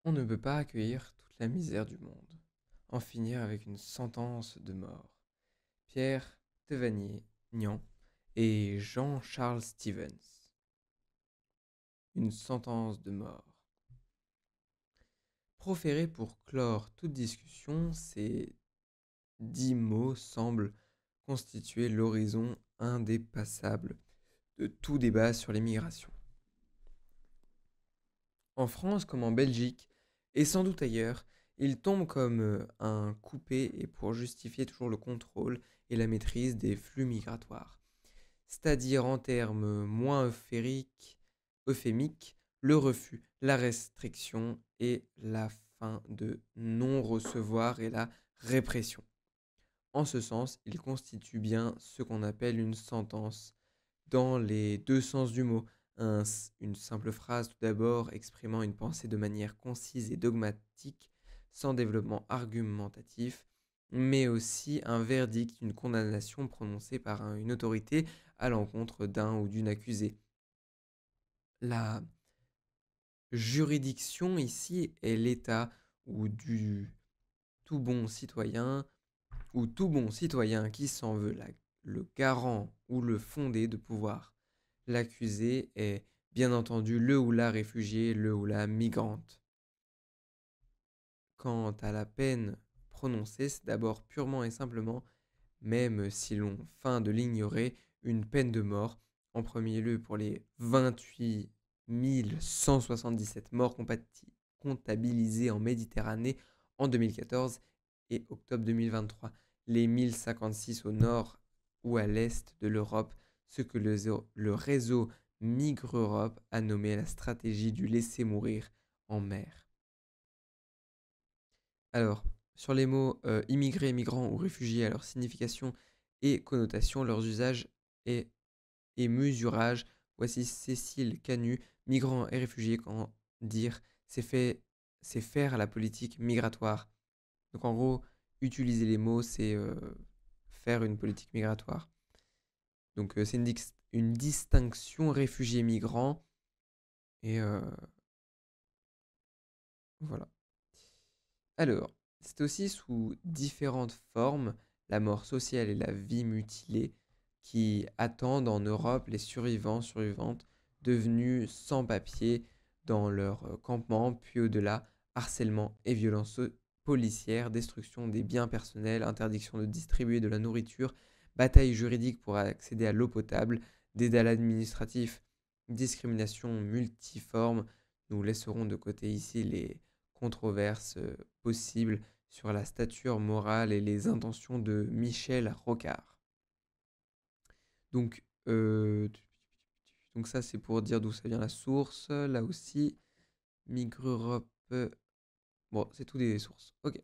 On ne peut pas accueillir toute la misère du monde, en finir avec une sentence de mort. Pierre Tevanier-Nian et Jean-Charles Stevens. Une sentence de mort. Proférée pour clore toute discussion, ces 10 mots semblent constituer l'horizon indépassable de tout débat sur l'immigration. En France comme en Belgique, et sans doute ailleurs, il tombe comme un coupé et pour justifier toujours le contrôle et la maîtrise des flux migratoires. C'est-à-dire en termes moins euphémiques, le refus, la restriction et la fin de non-recevoir et la répression. En ce sens, il constitue bien ce qu'on appelle une sentence dans les deux sens du mot. Une simple phrase tout d'abord exprimant une pensée de manière concise et dogmatique, sans développement argumentatif, mais aussi un verdict, une condamnation prononcée par une autorité à l'encontre d'un ou d'une accusée. La juridiction ici est l'état ou du tout bon citoyen ou tout bon citoyen qui s'en veut le garant ou le fondé de pouvoir. L'accusé est bien entendu le ou la réfugié, le ou la migrante. Quant à la peine prononcée, c'est d'abord purement et simplement, même si l'on feint de l'ignorer, une peine de mort, en premier lieu pour les 28 177 morts comptabilisées en Méditerranée en 2014 et octobre 2023, les 1056 au nord ou à l'est de l'Europe, ce que le réseau Migre Europe a nommé la stratégie du laisser mourir en mer. Alors, sur les mots immigrés, migrants ou réfugiés, à leur signification et connotation, leurs usages et mesurage, voici Cécile Canu, migrants et réfugiés, quand dire c'est faire la politique migratoire. Donc en gros, utiliser les mots, c'est faire une politique migratoire. Donc c'est une distinction réfugié-migrant. Et voilà. Alors, c'est aussi sous différentes formes, la mort sociale et la vie mutilée, qui attendent en Europe les survivantes, devenus sans papier dans leur campement, puis au-delà, harcèlement et violences policières, destruction des biens personnels, interdiction de distribuer de la nourriture, bataille juridique pour accéder à l'eau potable, dédale administratif, discrimination multiforme. Nous laisserons de côté ici les controverses possibles sur la stature morale et les intentions de Michel Rocard. Donc, ça c'est pour dire d'où ça vient la source. Là aussi, Migre Europe, bon c'est tout des sources. Ok.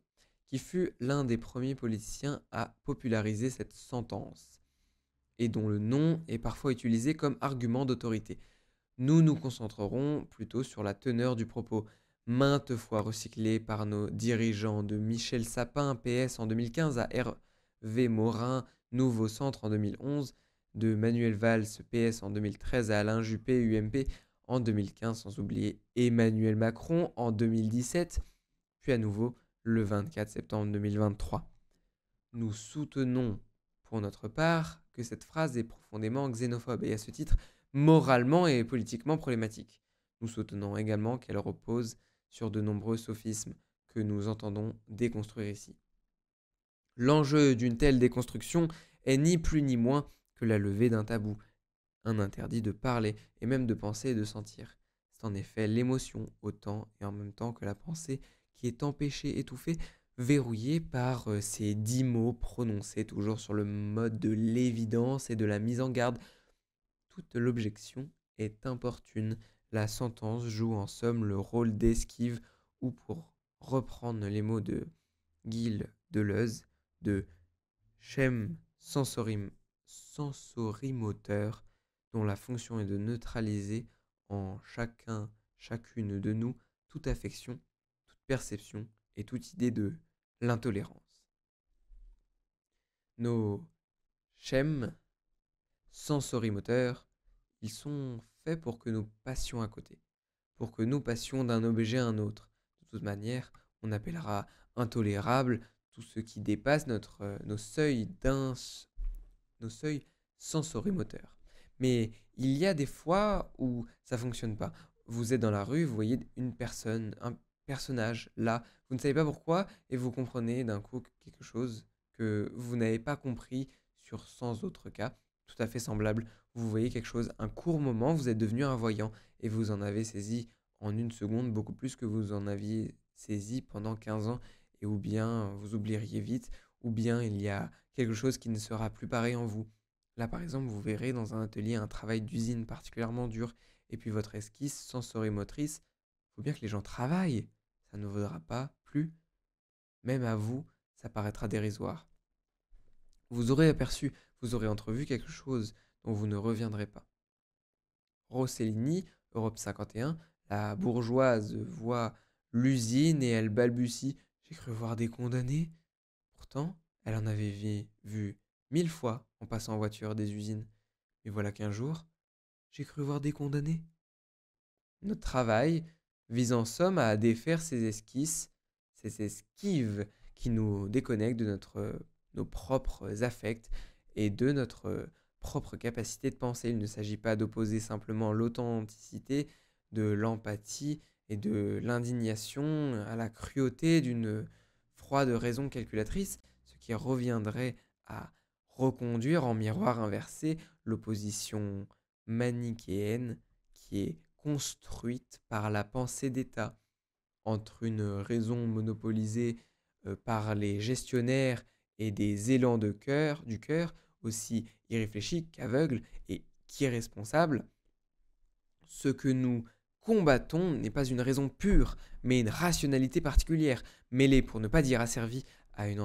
Qui fut l'un des premiers politiciens à populariser cette sentence et dont le nom est parfois utilisé comme argument d'autorité. Nous nous concentrerons plutôt sur la teneur du propos, maintes fois recyclé par nos dirigeants, de Michel Sapin, PS en 2015, à Hervé Morin, Nouveau Centre en 2011, de Manuel Valls, PS en 2013, à Alain Juppé, UMP en 2015, sans oublier Emmanuel Macron en 2017, puis à nouveau le 24 septembre 2023. Nous soutenons pour notre part que cette phrase est profondément xénophobe et à ce titre moralement et politiquement problématique. Nous soutenons également qu'elle repose sur de nombreux sophismes que nous entendons déconstruire ici. L'enjeu d'une telle déconstruction est ni plus ni moins que la levée d'un tabou, un interdit de parler et même de penser et de sentir. C'est en effet l'émotion autant et en même temps que la pensée qui est empêchée, étouffée, verrouillée par ces 10 mots prononcés toujours sur le mode de l'évidence et de la mise en garde. Toute l'objection est importune. La sentence joue en somme le rôle d'esquive ou, pour reprendre les mots de Gilles Deleuze, de schème sensorimoteur, dont la fonction est de neutraliser en chacune de nous toute affection, toute perception et toute idée de l'intolérance. Nos schèmes sensorimoteurs, ils sont faits pour que nous passions à côté, pour que nous passions d'un objet à un autre. De toute manière, on appellera intolérable tout ce qui dépasse nos seuils sensorimoteurs. Mais il y a des fois où ça fonctionne pas. Vous êtes dans la rue, vous voyez une personne, un personnage là, vous ne savez pas pourquoi et vous comprenez d'un coup quelque chose que vous n'avez pas compris sur 100 autres cas, tout à fait semblable. Vous voyez quelque chose, un court moment, vous êtes devenu un voyant et vous en avez saisi en une seconde beaucoup plus que vous en aviez saisi pendant 15 ans et ou bien vous oublieriez vite ou bien il y a quelque chose qui ne sera plus pareil en vous. Là, par exemple, vous verrez dans un atelier un travail d'usine particulièrement dur, et puis votre esquisse sensorimotrice, il faut bien que les gens travaillent. Ça ne vaudra pas plus. Même à vous, ça paraîtra dérisoire. Vous aurez aperçu, vous aurez entrevu quelque chose dont vous ne reviendrez pas. Rossellini, Europe 51, la bourgeoise voit l'usine et elle balbutie. J'ai cru voir des condamnés. Pourtant, elle en avait vu 1000 fois en passant en voiture des usines. Mais voilà qu'un jour, j'ai cru voir des condamnés. Notre travail vise en somme à défaire ces esquisses, ces esquives qui nous déconnectent de nos propres affects et de notre propre capacité de penser. Il ne s'agit pas d'opposer simplement l'authenticité de l'empathie et de l'indignation à la cruauté d'une froide raison calculatrice, ce qui reviendrait à reconduire en miroir inversé l'opposition manichéenne qui est construite par la pensée d'État entre une raison monopolisée par les gestionnaires et des élans du cœur, aussi irréfléchis qu'aveugles et qu'irresponsables. Ce que nous combattons n'est pas une raison pure, mais une rationalité particulière, mêlée, pour ne pas dire asservie, à un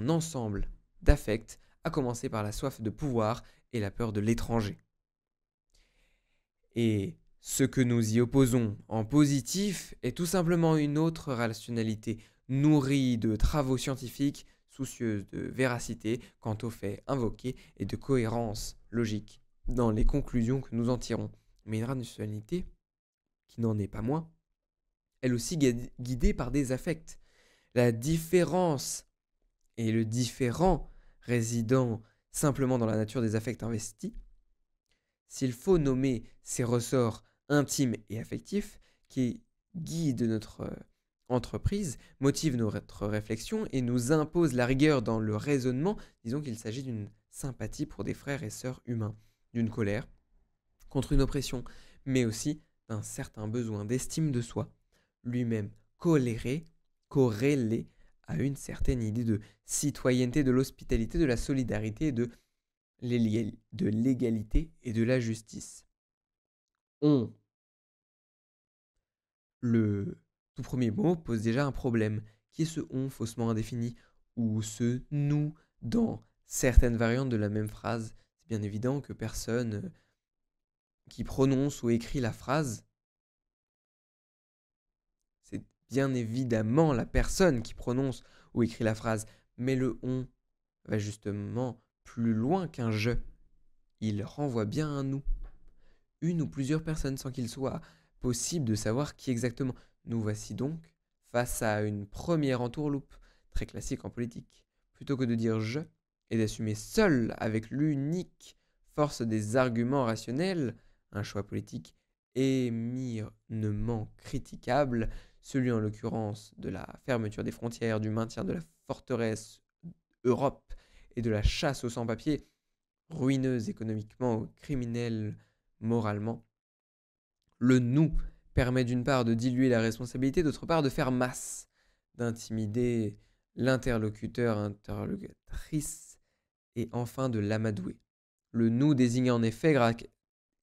ensemble d'affects, à commencer par la soif de pouvoir et la peur de l'étranger. Et ce que nous y opposons en positif est tout simplement une autre rationalité nourrie de travaux scientifiques, soucieuse de véracité quant aux faits invoqués et de cohérence logique dans les conclusions que nous en tirons. Mais une rationalité qui n'en est pas moins, elle aussi guidée par des affects. La différence et le différent résidant simplement dans la nature des affects investis, s'il faut nommer ces ressorts intimes et affectifs qui guident notre entreprise, motivent notre réflexion et nous imposent la rigueur dans le raisonnement, disons qu'il s'agit d'une sympathie pour des frères et sœurs humains, d'une colère contre une oppression, mais aussi d'un certain besoin d'estime de soi, lui-même corrélé à une certaine idée de citoyenneté, de l'hospitalité, de la solidarité et de l'égalité et de la justice. Le tout premier mot pose déjà un problème, qui est ce on faussement indéfini, ou ce nous dans certaines variantes de la même phrase. C'est bien évident que personne qui prononce ou écrit la phrase, c'est bien évidemment la personne qui prononce ou écrit la phrase, mais le on va justement plus loin qu'un je. Il renvoie bien un nous, une ou plusieurs personnes sans qu'il soit possible de savoir qui exactement. Nous voici donc face à une première entourloupe, très classique en politique. Plutôt que de dire je et d'assumer seul avec l'unique force des arguments rationnels, un choix politique éminemment critiquable, celui en l'occurrence de la fermeture des frontières, du maintien de la forteresse Europe et de la chasse aux sans-papiers, ruineuse économiquement ou criminelle moralement. Le nous permet d'une part de diluer la responsabilité, d'autre part de faire masse, d'intimider l'interlocuteur, interlocutrice, et enfin de l'amadouer. Le nous désigne en effet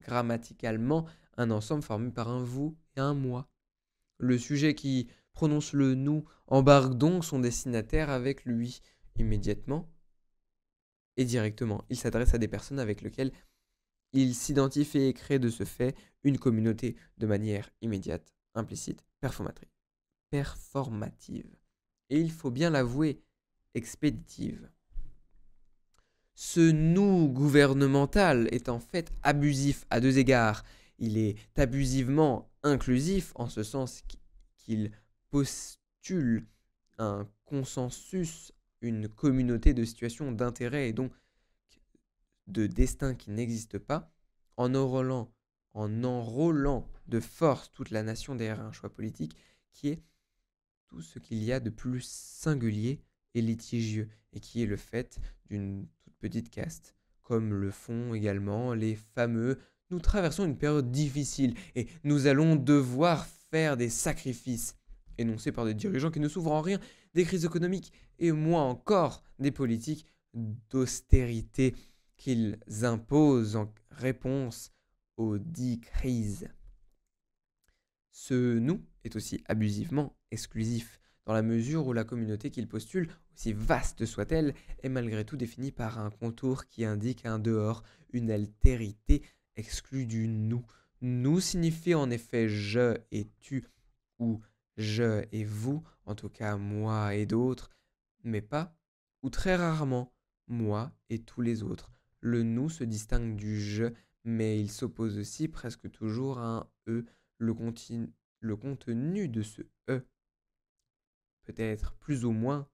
grammaticalement un ensemble formé par un vous et un moi. Le sujet qui prononce le nous embarque donc son destinataire avec lui immédiatement et directement. Il s'adresse à des personnes avec lesquelles il s'identifie et crée de ce fait une communauté de manière immédiate, implicite, performative. Et il faut bien l'avouer, expéditive. Ce nous gouvernemental est en fait abusif à deux égards. Il est abusivement inclusif en ce sens qu'il postule un consensus, une communauté de situations d'intérêt et donc de destin qui n'existe pas, en enrôlant de force toute la nation derrière un choix politique qui est tout ce qu'il y a de plus singulier et litigieux, et qui est le fait d'une toute petite caste, comme le font également les fameux «nous traversons une période difficile et nous allons devoir faire des sacrifices», énoncés par des dirigeants qui ne s'ouvrent en rien des crises économiques et moins encore des politiques d'austérité qu'ils imposent en réponse aux 10 crises. Ce nous est aussi abusivement exclusif, dans la mesure où la communauté qu'il postule, aussi vaste soit-elle, est malgré tout définie par un contour qui indique un dehors, une altérité exclue du nous. Nous signifie en effet je et tu, ou je et vous, en tout cas moi et d'autres, mais pas, ou très rarement, moi et tous les autres. Le nous se distingue du je, mais il s'oppose aussi presque toujours à un eux. Le contenu de ce E peut être plus ou moins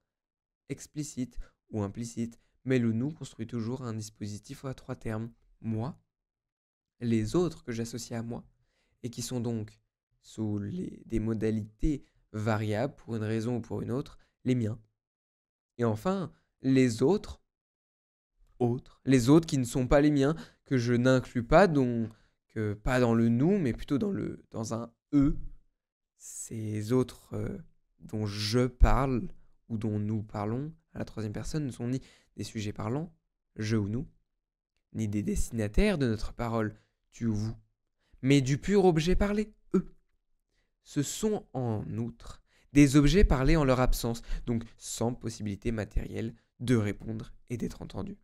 explicite ou implicite, mais le nous construit toujours un dispositif à trois termes. Moi, les autres que j'associe à moi, et qui sont donc, sous des modalités variables pour une raison ou pour une autre, les miens. Et enfin, les autres, les autres qui ne sont pas les miens, que je n'inclus pas, pas dans le nous, mais plutôt dans un eux, ces autres dont je parle ou dont nous parlons à la troisième personne ne sont ni des sujets parlants, je ou nous, ni des destinataires de notre parole, tu ou vous, mais du pur objet parlé, eux. Ce sont en outre des objets parlés en leur absence, donc sans possibilité matérielle de répondre et d'être entendus,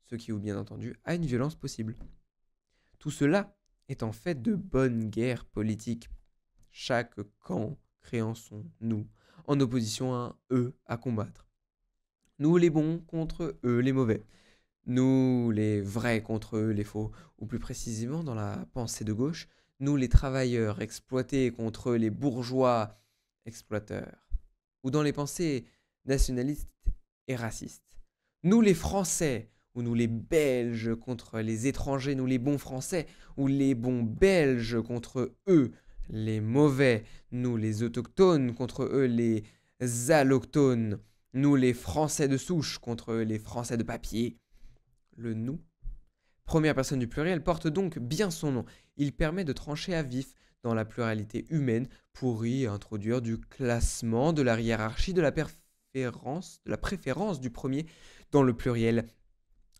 ce qui, ou bien entendu, a une violence possible. Tout cela est en fait de bonne guerre politique, chaque camp créant son nous, en opposition à un eux à combattre. Nous les bons contre eux les mauvais. Nous les vrais contre eux les faux, ou plus précisément dans la pensée de gauche, nous les travailleurs exploités contre les bourgeois exploiteurs, ou dans les pensées nationalistes et racistes. Nous les Français, ou nous les Belges contre les étrangers, nous les bons Français, ou les bons Belges contre eux, les mauvais, nous les autochtones contre eux les allochtones, nous les Français de souche contre eux les Français de papier. Le nous, première personne du pluriel, porte donc bien son nom. Il permet de trancher à vif dans la pluralité humaine pour y introduire du classement, de la hiérarchie, de la préférence du premier dans le pluriel.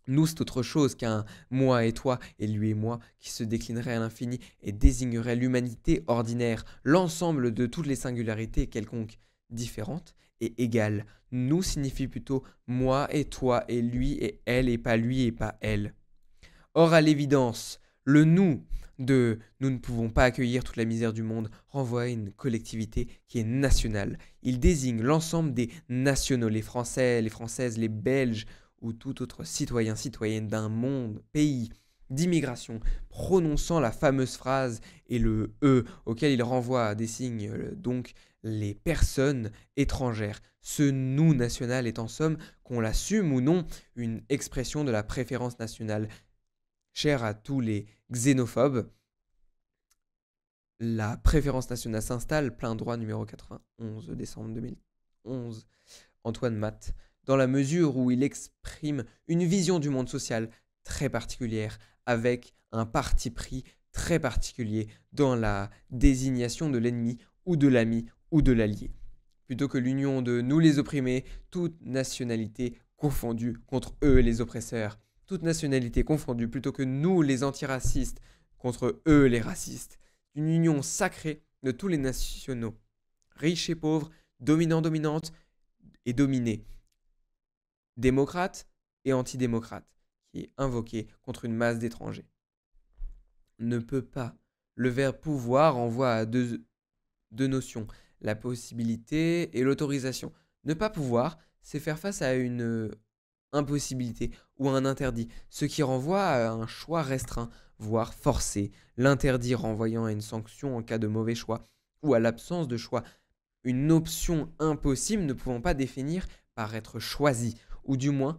Nous, c'est autre chose qu'un moi et toi et lui et moi qui se déclinerait à l'infini et désignerait l'humanité ordinaire, l'ensemble de toutes les singularités quelconques différentes et égales. Nous signifie plutôt moi et toi et lui et elle et pas lui et pas elle. Or, à l'évidence, le nous de nous ne pouvons pas accueillir toute la misère du monde renvoie à une collectivité qui est nationale. Il désigne l'ensemble des nationaux, les Français, les Françaises, les Belges ou tout autre citoyen, citoyenne d'un monde, pays, d'immigration, prononçant la fameuse phrase et le « e » auquel il renvoie désigne donc les personnes étrangères. Ce nous national est en somme, qu'on l'assume ou non, une expression de la préférence nationale. Chère à tous les xénophobes, la préférence nationale s'installe, plein droit numéro 91, décembre 2011, Antoine Matt, dans la mesure où il exprime une vision du monde social très particulière, avec un parti pris très particulier dans la désignation de l'ennemi ou de l'ami ou de l'allié. Plutôt que l'union de nous les opprimés, toute nationalité confondue contre eux les oppresseurs, toute nationalité confondue plutôt que nous les antiracistes contre eux les racistes, une union sacrée de tous les nationaux, riches et pauvres, dominants, dominantes et dominés, démocrates et antidémocrates, qui est invoqué contre une masse d'étrangers. Ne peut pas. Le verbe pouvoir renvoie à deux notions, la possibilité et l'autorisation. Ne pas pouvoir, c'est faire face à une impossibilité ou à un interdit, ce qui renvoie à un choix restreint, voire forcé, l'interdit renvoyant à une sanction en cas de mauvais choix, ou à l'absence de choix une option impossible ne pouvant pas définir par être choisie, ou du moins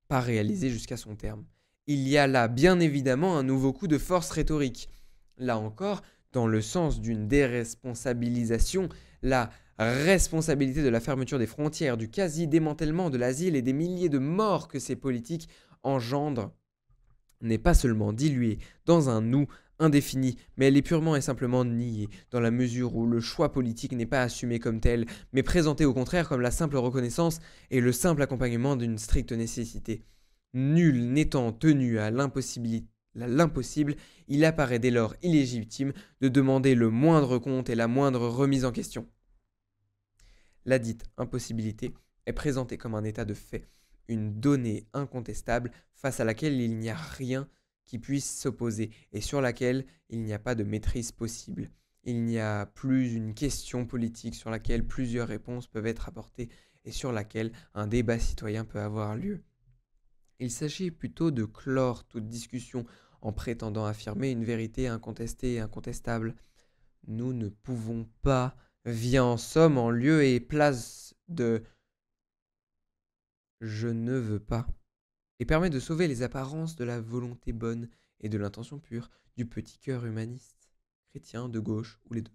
pas réalisée jusqu'à son terme. Il y a là bien évidemment un nouveau coup de force rhétorique. Là encore, dans le sens d'une déresponsabilisation, la responsabilité de la fermeture des frontières, du quasi-démantèlement de l'asile et des milliers de morts que ces politiques engendrent n'est pas seulement diluée dans un nous indéfini, mais elle est purement et simplement niée, dans la mesure où le choix politique n'est pas assumé comme tel, mais présenté au contraire comme la simple reconnaissance et le simple accompagnement d'une stricte nécessité. Nul n'étant tenu à l'impossible, il apparaît dès lors illégitime de demander le moindre compte et la moindre remise en question. La dite impossibilité est présentée comme un état de fait, une donnée incontestable face à laquelle il n'y a rien qui puisse s'opposer et sur laquelle il n'y a pas de maîtrise possible. Il n'y a plus une question politique sur laquelle plusieurs réponses peuvent être apportées et sur laquelle un débat citoyen peut avoir lieu. Il s'agit plutôt de clore toute discussion en prétendant affirmer une vérité incontestée et incontestable. Nous ne pouvons pas, vient en somme en lieu et place de je ne veux pas, et permet de sauver les apparences de la volonté bonne et de l'intention pure du petit cœur humaniste, chrétien, de gauche ou les deux,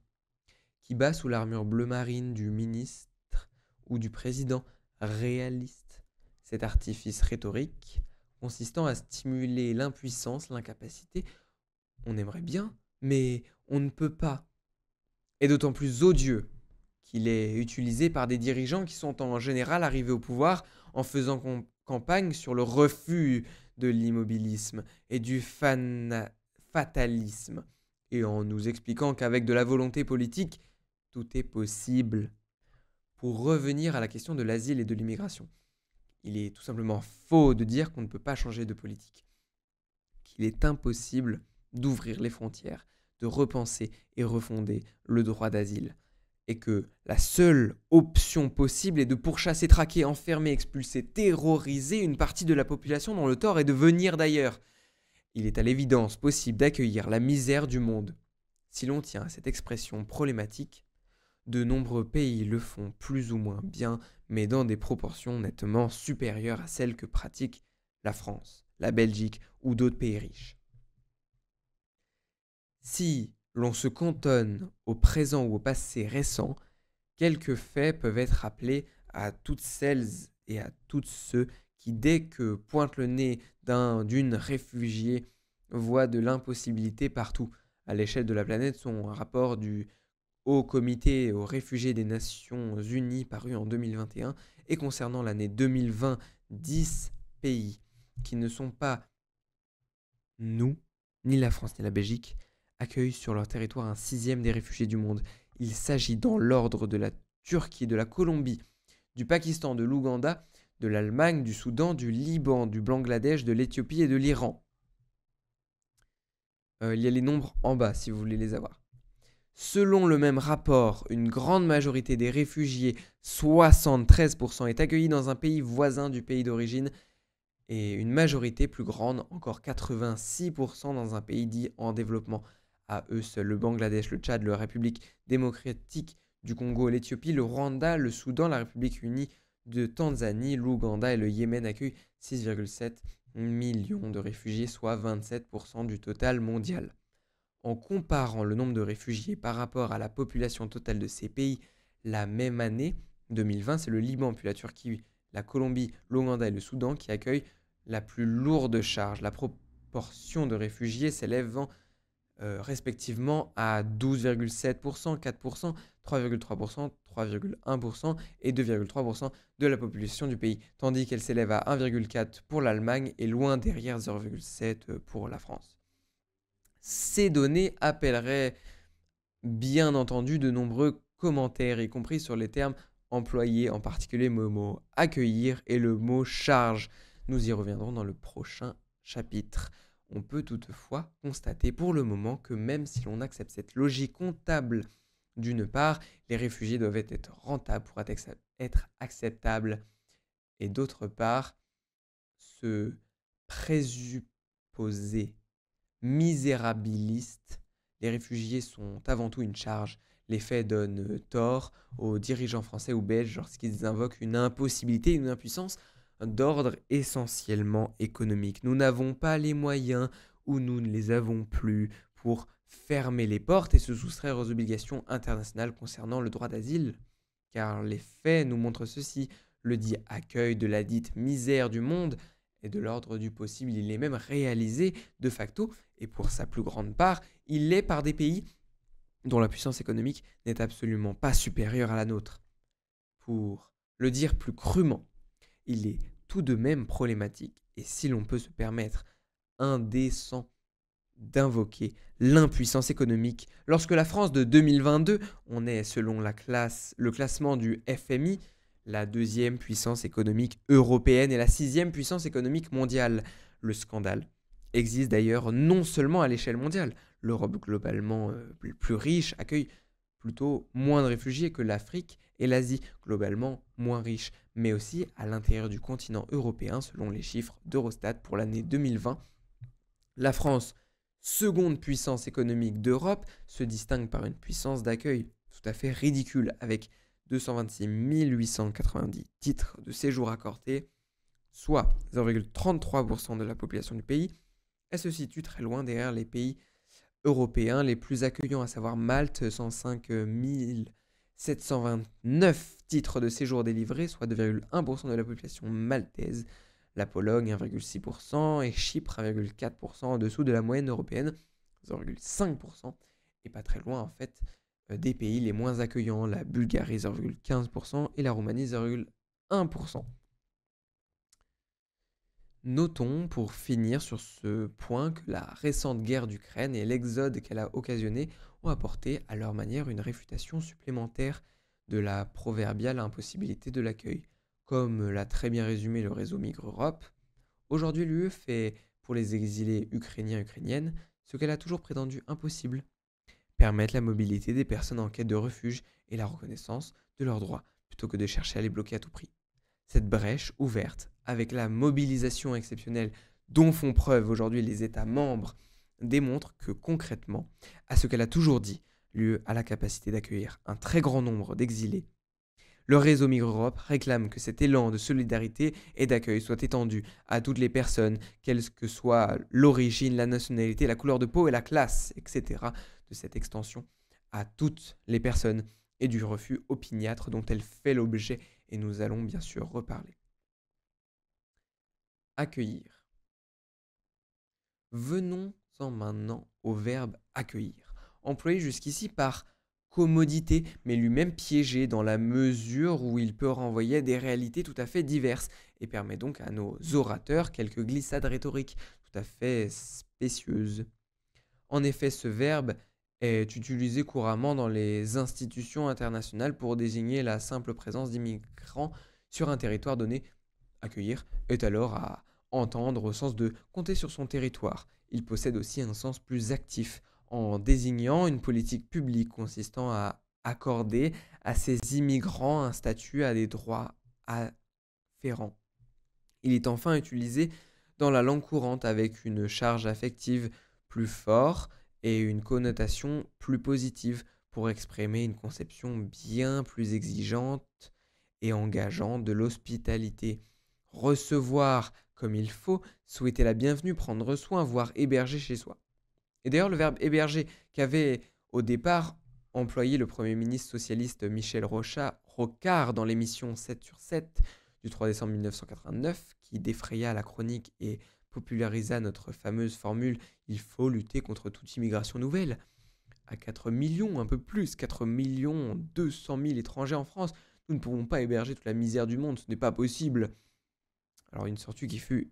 qui bat sous l'armure bleu marine du ministre ou du président réaliste. Cet artifice rhétorique, consistant à stimuler l'impuissance, l'incapacité, on aimerait bien, mais on ne peut pas, est d'autant plus odieux qu'il est utilisé par des dirigeants qui sont en général arrivés au pouvoir en faisant campagne sur le refus de l'immobilisme et du fatalisme, et en nous expliquant qu'avec de la volonté politique, tout est possible. Pour revenir à la question de l'asile et de l'immigration, il est tout simplement faux de dire qu'on ne peut pas changer de politique, qu'il est impossible d'ouvrir les frontières, de repenser et refonder le droit d'asile, et que la seule option possible est de pourchasser, traquer, enfermer, expulser, terroriser une partie de la population dont le tort est de venir d'ailleurs. Il est à l'évidence possible d'accueillir la misère du monde. Si l'on tient à cette expression problématique, de nombreux pays le font plus ou moins bien, mais dans des proportions nettement supérieures à celles que pratique la France, la Belgique ou d'autres pays riches. Si l'on se cantonne au présent ou au passé récent, quelques faits peuvent être rappelés à toutes celles et à tous ceux qui, dès que pointe le nez d'une réfugiée, voient de l'impossibilité partout. À l'échelle de la planète, son rapport du Haut Comité aux réfugiés des Nations Unies paru en 2021 et concernant l'année 2020, 10 pays qui ne sont pas nous, ni la France ni la Belgique, accueillent sur leur territoire un sixième des réfugiés du monde. Il s'agit dans l'ordre de la Turquie, de la Colombie, du Pakistan, de l'Ouganda, de l'Allemagne, du Soudan, du Liban, du Bangladesh, de l'Éthiopie et de l'Iran. Il y a les nombres en bas si vous voulez les avoir. Selon le même rapport, une grande majorité des réfugiés, 73%, est accueillie dans un pays voisin du pays d'origine et une majorité plus grande, encore 86%, dans un pays dit en développement. À eux seuls, le Bangladesh, le Tchad, la République démocratique du Congo, l'Éthiopie, le Rwanda, le Soudan, la République unie de Tanzanie, l'Ouganda et le Yémen accueillent 6,7 millions de réfugiés, soit 27% du total mondial. En comparant le nombre de réfugiés par rapport à la population totale de ces pays la même année, 2020, c'est le Liban, puis la Turquie, la Colombie, l'Ouganda et le Soudan qui accueillent la plus lourde charge. La proportion de réfugiés s'élèvant respectivement à 12,7%, 4%, 3,3%, 3,1% et 2,3% de la population du pays, tandis qu'elle s'élève à 1,4% pour l'Allemagne et loin derrière 0,7% pour la France. Ces données appelleraient bien entendu de nombreux commentaires, y compris sur les termes employés, en particulier le mot accueillir et le mot charge. Nous y reviendrons dans le prochain chapitre. On peut toutefois constater pour le moment que même si l'on accepte cette logique comptable, d'une part, les réfugiés doivent être rentables pour être acceptables, et d'autre part, ce présupposé misérabiliste Les réfugiés sont avant tout une charge. Les faits donnent tort aux dirigeants français ou belges lorsqu'ils invoquent une impossibilité, une impuissance d'ordre essentiellement économique. Nous n'avons pas les moyens ou nous ne les avons plus pour fermer les portes et se soustraire aux obligations internationales concernant le droit d'asile. Car les faits nous montrent ceci. Le dit accueil de la dite misère du monde est de l'ordre du possible. Il est même réalisé de facto, et pour sa plus grande part, il l'est par des pays dont la puissance économique n'est absolument pas supérieure à la nôtre. Pour le dire plus crûment, il est tout de même problématique, et si l'on peut se permettre, indécent d'invoquer l'impuissance économique. Lorsque la France de 2022, on est selon le classement du FMI, la deuxième puissance économique européenne et la sixième puissance économique mondiale. Le scandale existe d'ailleurs non seulement à l'échelle mondiale. L'Europe globalement plus riche accueille plutôt moins de réfugiés que l'Afrique et l'Asie globalement moins riches, mais aussi à l'intérieur du continent européen selon les chiffres d'Eurostat pour l'année 2020. La France, seconde puissance économique d'Europe, se distingue par une puissance d'accueil tout à fait ridicule, avec 226 890 titres de séjour accordés, soit 0,33% de la population du pays. Elle se situe très loin derrière les pays européens les plus accueillants, à savoir Malte, 105 729 titres de séjour délivrés, soit 2,1% de la population maltaise. La Pologne 1,6% et Chypre 1,4% en dessous de la moyenne européenne, 0,5%, et pas très loin en fait des pays les moins accueillants, la Bulgarie 0,15% et la Roumanie 0,1%. Notons pour finir sur ce point que la récente guerre d'Ukraine et l'exode qu'elle a occasionné ont apporté à leur manière une réfutation supplémentaire de la proverbiale impossibilité de l'accueil. Comme l'a très bien résumé le réseau Migre Europe, aujourd'hui l'UE fait pour les exilés ukrainiens et ukrainiennes ce qu'elle a toujours prétendu impossible, permettre la mobilité des personnes en quête de refuge et la reconnaissance de leurs droits, plutôt que de chercher à les bloquer à tout prix. Cette brèche ouverte, avec la mobilisation exceptionnelle dont font preuve aujourd'hui les États membres, démontre que concrètement, à ce qu'elle a toujours dit, l'UE a la capacité d'accueillir un très grand nombre d'exilés. Le réseau Migre Europe réclame que cet élan de solidarité et d'accueil soit étendu à toutes les personnes, quelle que soit l'origine, la nationalité, la couleur de peau et la classe, etc. de cette extension à toutes les personnes et du refus opiniâtre dont elle fait l'objet, et nous allons bien sûr reparler. Accueillir. Venons-en maintenant au verbe accueillir, employé jusqu'ici par commodité, mais lui-même piégé dans la mesure où il peut renvoyer à des réalités tout à fait diverses et permet donc à nos orateurs quelques glissades rhétoriques tout à fait spécieuses. En effet, ce verbe est utilisé couramment dans les institutions internationales pour désigner la simple présence d'immigrants sur un territoire donné. Accueillir est alors à entendre au sens de compter sur son territoire. Il possède aussi un sens plus actif en désignant une politique publique consistant à accorder à ces immigrants un statut à des droits afférents. Il est enfin utilisé dans la langue courante avec une charge affective plus forte et une connotation plus positive pour exprimer une conception bien plus exigeante et engageante de l'hospitalité. Recevoir comme il faut, souhaiter la bienvenue, prendre soin, voire héberger chez soi. Et d'ailleurs, le verbe héberger qu'avait au départ employé le Premier ministre socialiste Michel Rocard dans l'émission 7 sur 7 du 3 décembre 1989, qui défraya la chronique et popularisa notre fameuse formule « Il faut lutter contre toute immigration nouvelle ». À 4 millions, un peu plus, 4 millions 200 000 étrangers en France, nous ne pouvons pas héberger toute la misère du monde, ce n'est pas possible. Alors une sortie qui fut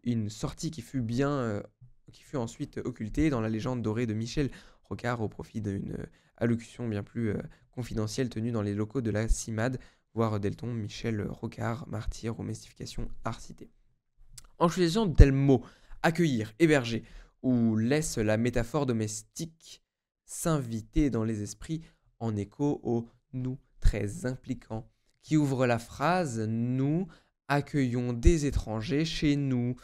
ensuite occultée dans la légende dorée de Michel Rocard au profit d'une allocution bien plus confidentielle tenue dans les locaux de la CIMAD, voire Delton, Michel Rocard, martyr aux mystifications arcitées. En choisissant de tels mots, accueillir, héberger, ou laisse la métaphore domestique s'inviter dans les esprits en écho au nous très impliquant, qui ouvre la phrase nous accueillons des étrangers chez nous.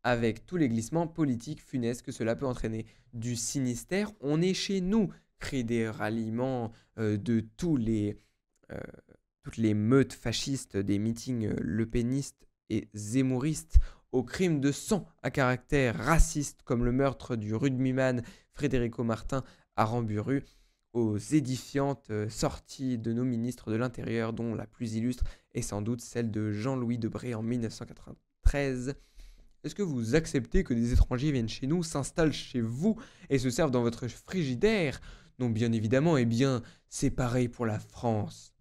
avec tous les glissements politiques funestes que cela peut entraîner. Du Finistère, on est chez nous, crient des ralliements de euh, toutes les meutes fascistes, des meetings lepénistes et zémouristes, aux crimes de sang à caractère raciste comme le meurtre du rugbyman Frédérico Martin à Ramburu, aux édifiantes sorties de nos ministres de l'Intérieur, dont la plus illustre est sans doute celle de Jean-Louis Debré en 1993. Est-ce que vous acceptez que des étrangers viennent chez nous, s'installent chez vous et se servent dans votre frigidaire? Non, bien évidemment, eh bien, c'est pareil pour la France.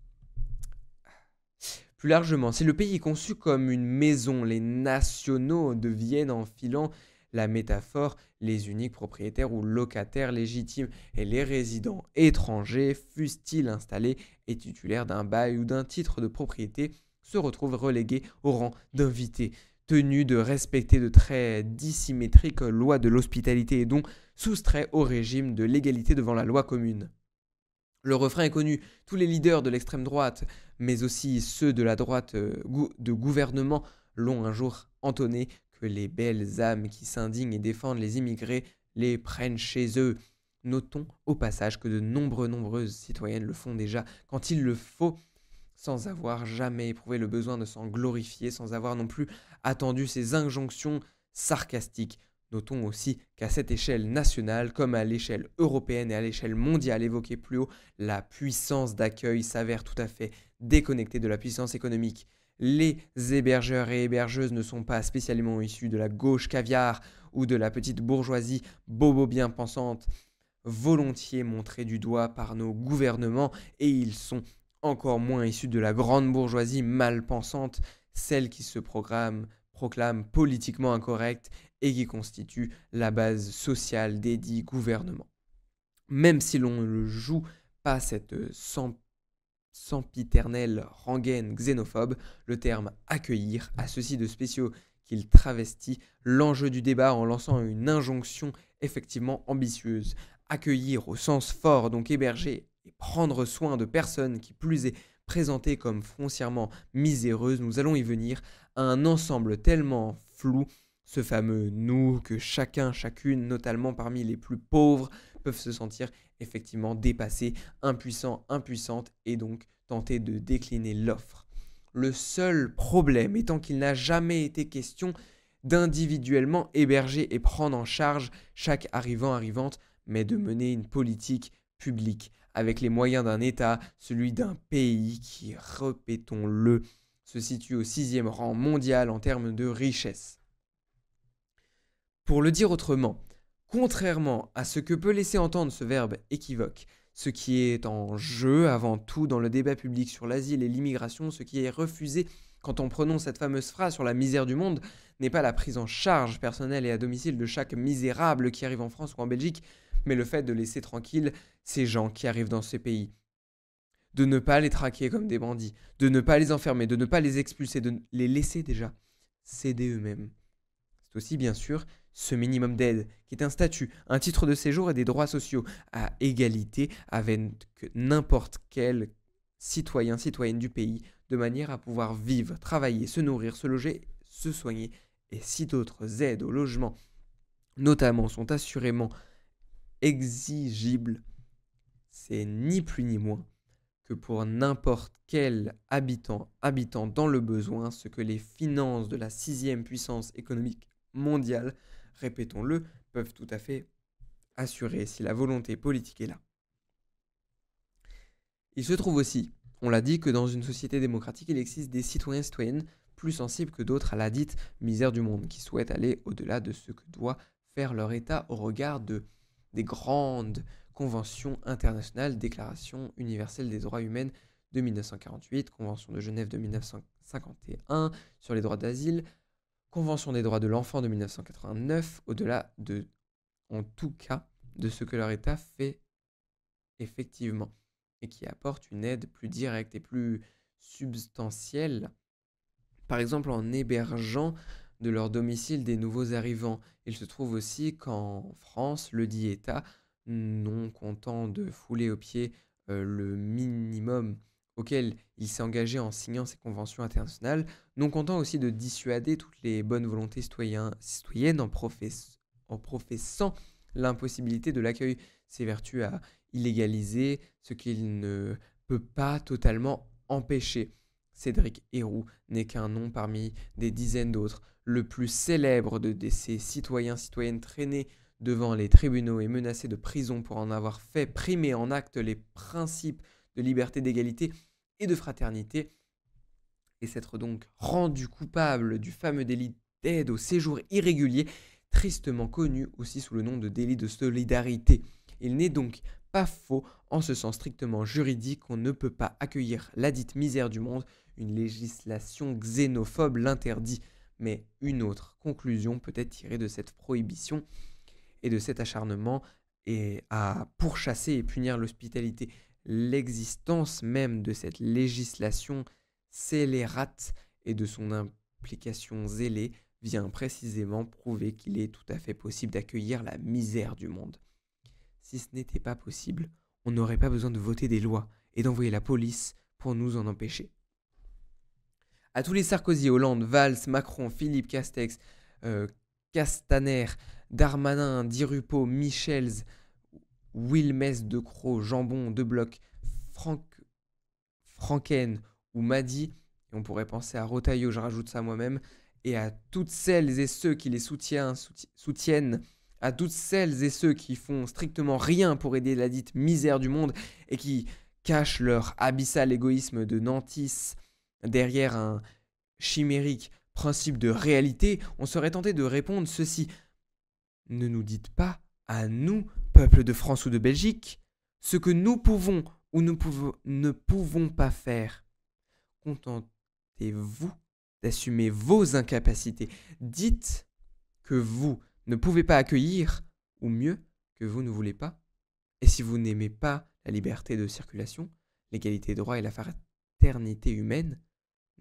Plus largement, si le pays est conçu comme une maison, les nationaux deviennent, en filant la métaphore, les uniques propriétaires ou locataires légitimes, et les résidents étrangers, fussent-ils installés et titulaires d'un bail ou d'un titre de propriété, se retrouvent relégués au rang d'invités, tenus de respecter de très dissymétriques lois de l'hospitalité et donc soustraits au régime de l'égalité devant la loi commune. Le refrain est connu, tous les leaders de l'extrême droite, mais aussi ceux de la droite de gouvernement, l'ont un jour entonné, que les belles âmes qui s'indignent et défendent les immigrés les prennent chez eux. Notons au passage que de nombreuses citoyennes le font déjà quand il le faut, sans avoir jamais éprouvé le besoin de s'en glorifier, sans avoir non plus attendu ces injonctions sarcastiques. Notons aussi qu'à cette échelle nationale, comme à l'échelle européenne et à l'échelle mondiale évoquée plus haut, la puissance d'accueil s'avère tout à fait déconnectée de la puissance économique. Les hébergeurs et hébergeuses ne sont pas spécialement issus de la gauche caviar ou de la petite bourgeoisie bobo bien pensante, volontiers montrée du doigt par nos gouvernements, et ils sont encore moins issus de la grande bourgeoisie mal pensante, celle qui se proclame politiquement incorrecte et qui constitue la base sociale des dits gouvernements. Même si l'on ne joue pas cette sempiternelle rengaine xénophobe, le terme accueillir a ceci de spéciaux qu'il travestit l'enjeu du débat en lançant une injonction effectivement ambitieuse. Accueillir au sens fort, donc héberger et prendre soin de personnes qui plus est présentées comme foncièrement miséreuses, nous allons y venir, à un ensemble tellement flou, ce fameux nous que chacun, chacune, notamment parmi les plus pauvres, peuvent se sentir effectivement dépassés, impuissants, impuissantes, et donc tenter de décliner l'offre. Le seul problème étant qu'il n'a jamais été question d'individuellement héberger et prendre en charge chaque arrivante, mais de mener une politique publique avec les moyens d'un État, celui d'un pays qui, répétons-le, se situe au 6e rang mondial en termes de richesse. Pour le dire autrement, contrairement à ce que peut laisser entendre ce verbe équivoque, ce qui est en jeu avant tout dans le débat public sur l'asile et l'immigration, ce qui est refusé quand on prononce cette fameuse phrase sur la misère du monde, n'est pas la prise en charge personnelle et à domicile de chaque misérable qui arrive en France ou en Belgique, mais le fait de laisser tranquilles ces gens qui arrivent dans ces pays. De ne pas les traquer comme des bandits, de ne pas les enfermer, de ne pas les expulser, de les laisser déjà s'aider eux-mêmes. C'est aussi bien sûr ce minimum d'aide, qui est un statut, un titre de séjour et des droits sociaux, à égalité avec n'importe quel citoyen, citoyenne du pays, de manière à pouvoir vivre, travailler, se nourrir, se loger, se soigner. Et si d'autres aides au logement, notamment, sont assurément exigibles, c'est ni plus ni moins que pour n'importe quel habitant dans le besoin, ce que les finances de la 6e puissance économique mondiale, répétons-le, peuvent tout à fait assurer si la volonté politique est là. Il se trouve aussi, on l'a dit, que dans une société démocratique, il existe des citoyens et citoyennes plus sensibles que d'autres à la dite misère du monde, qui souhaitent aller au-delà de ce que doit faire leur État au regard des grandes conventions internationales, Déclaration universelle des droits humains de 1948, Convention de Genève de 1951 sur les droits d'asile, Convention des droits de l'enfant de 1989, au-delà de, en tout cas, de ce que leur État fait effectivement, et qui apporte une aide plus directe et plus substantielle, par exemple en hébergeant de leur domicile des nouveaux arrivants. Il se trouve aussi qu'en France, le dit État, non content de fouler aux pieds le minimum auxquelles il s'est engagé en signant ces conventions internationales, non content aussi de dissuader toutes les bonnes volontés citoyennes en professant l'impossibilité de l'accueil, s'évertue à illégaliser ce qu'il ne peut pas totalement empêcher. Cédric Héroux n'est qu'un nom parmi des dizaines d'autres. Le plus célèbre de ces citoyens-citoyennes traînés devant les tribunaux et menacés de prison pour en avoir fait primer en acte les principes de liberté, d'égalité et de fraternité, et s'être donc rendu coupable du fameux délit d'aide au séjour irrégulier, tristement connu aussi sous le nom de délit de solidarité. Il n'est donc pas faux, en ce sens strictement juridique, qu'on ne peut pas accueillir la dite misère du monde, une législation xénophobe l'interdit. Mais une autre conclusion peut être tirée de cette prohibition et de cet acharnement et à pourchasser et punir l'hospitalité. L'existence même de cette législation scélérate et de son implication zélée vient précisément prouver qu'il est tout à fait possible d'accueillir la misère du monde. Si ce n'était pas possible, on n'aurait pas besoin de voter des lois et d'envoyer la police pour nous en empêcher. À tous les Sarkozy, Hollande, Valls, Macron, Philippe, Castex, Castaner, Darmanin, Di Rupo, Michels, Wilmès, Decroix, Jambon, Debloc, Franken ou Madi, et on pourrait penser à Rotaillot, je rajoute ça moi-même, et à toutes celles et ceux qui les soutiennent, à toutes celles et ceux qui font strictement rien pour aider la dite misère du monde et qui cachent leur abyssal égoïsme de nantis derrière un chimérique principe de réalité, on serait tenté de répondre ceci. Ne nous dites pas, à nous, peuple de France ou de Belgique, ce que nous pouvons ou ne pouvons pas faire. Contentez-vous d'assumer vos incapacités. Dites que vous ne pouvez pas accueillir, ou mieux, que vous ne voulez pas. Et si vous n'aimez pas la liberté de circulation, l'égalité de droit et la fraternité humaine,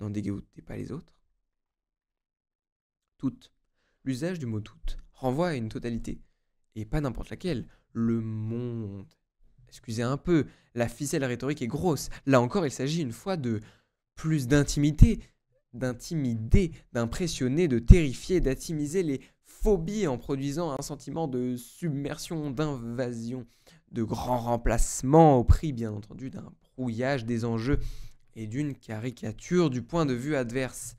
n'en dégoûtez pas les autres. Toutes. L'usage du mot toute renvoie à une totalité, et pas n'importe laquelle. Le monde. Excusez un peu, la ficelle rhétorique est grosse. Là encore, il s'agit une fois de plus d'intimité, d'intimider, d'impressionner, de terrifier, d'intimiser les phobies en produisant un sentiment de submersion, d'invasion, de grand remplacement au prix, bien entendu, d'un brouillage des enjeux et d'une caricature du point de vue adverse.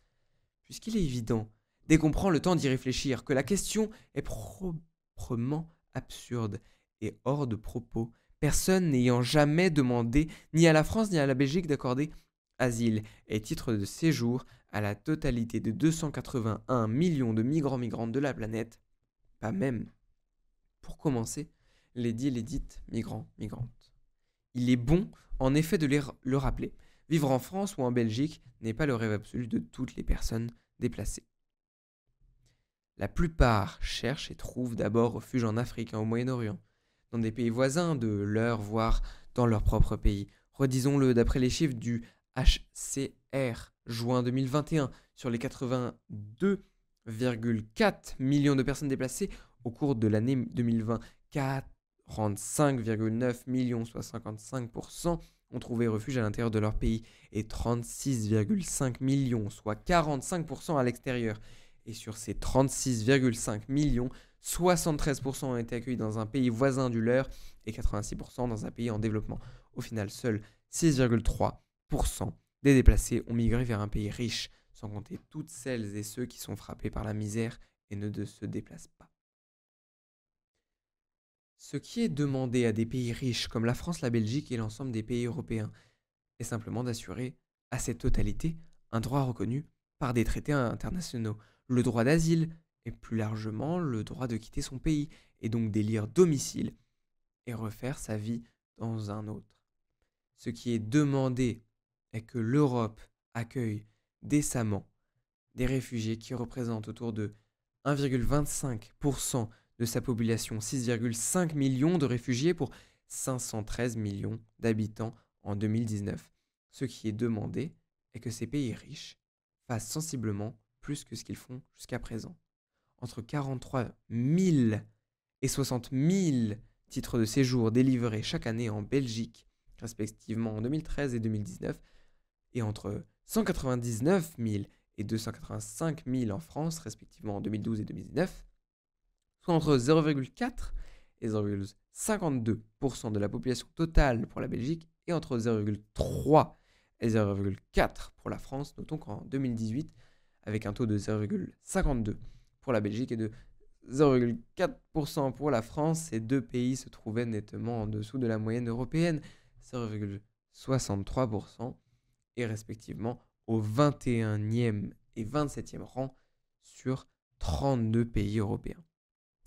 Puisqu'il est évident, dès qu'on prend le temps d'y réfléchir, que la question est proprement absurde et hors de propos, personne n'ayant jamais demandé ni à la France ni à la Belgique d'accorder asile et titre de séjour à la totalité de 281 millions de migrants-migrantes de la planète, pas même, pour commencer, les dites migrants-migrantes. Il est bon, en effet, de le rappeler. Vivre en France ou en Belgique n'est pas le rêve absolu de toutes les personnes déplacées. La plupart cherchent et trouvent d'abord refuge en Afrique, au Moyen-Orient, dans des pays voisins de leur, voire dans leur propre pays. Redisons-le, d'après les chiffres du HCR, juin 2021, sur les 82,4 millions de personnes déplacées au cours de l'année 2020, 45,9 millions, soit 55%, ont trouvé refuge à l'intérieur de leur pays et 36,5 millions, soit 45% à l'extérieur. Et sur ces 36,5 millions, 73% ont été accueillis dans un pays voisin du leur et 86% dans un pays en développement. Au final, seuls 6,3% des déplacés ont migré vers un pays riche, sans compter toutes celles et ceux qui sont frappés par la misère et ne se déplacent pas. Ce qui est demandé à des pays riches comme la France, la Belgique et l'ensemble des pays européens est simplement d'assurer à cette totalité un droit reconnu par des traités internationaux, le droit d'asile et plus largement le droit de quitter son pays et donc d'élire domicile et refaire sa vie dans un autre. Ce qui est demandé est que l'Europe accueille décemment des réfugiés qui représentent autour de 1,25% de sa population, 6,5 millions de réfugiés pour 513 millions d'habitants en 2019. Ce qui est demandé est que ces pays riches fassent sensiblement plus que ce qu'ils font jusqu'à présent. Entre 43 000 et 60 000 titres de séjour délivrés chaque année en Belgique respectivement en 2013 et 2019, et entre 199 000 et 285 000 en France, respectivement en 2012 et 2019, soit entre 0,4 et 0,52% de la population totale pour la Belgique et entre 0,3 et 0,4 pour la France. Notons qu'en 2018, avec un taux de 0,52 pour la Belgique et de 0,4% pour la France, ces deux pays se trouvaient nettement en dessous de la moyenne européenne, 0,63%, et respectivement au 21e et 27e rang sur 32 pays européens.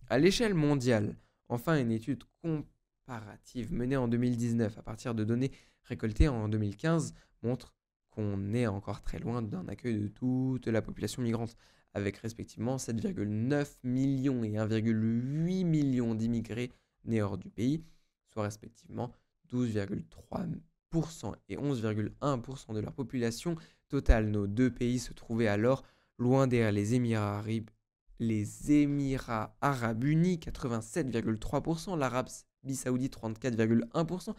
À l'échelle mondiale, enfin, une étude comparative menée en 2019 à partir de données récoltées en 2015 montre qu'on est encore très loin d'un accueil de toute la population migrante, avec respectivement 7,9 millions et 1,8 millions d'immigrés nés hors du pays, soit respectivement 12,3% et 11,1% de leur population totale. Nos deux pays se trouvaient alors loin derrière les Émirats arabes unis, 87,3%, l'Arabie saoudite, 34,1%,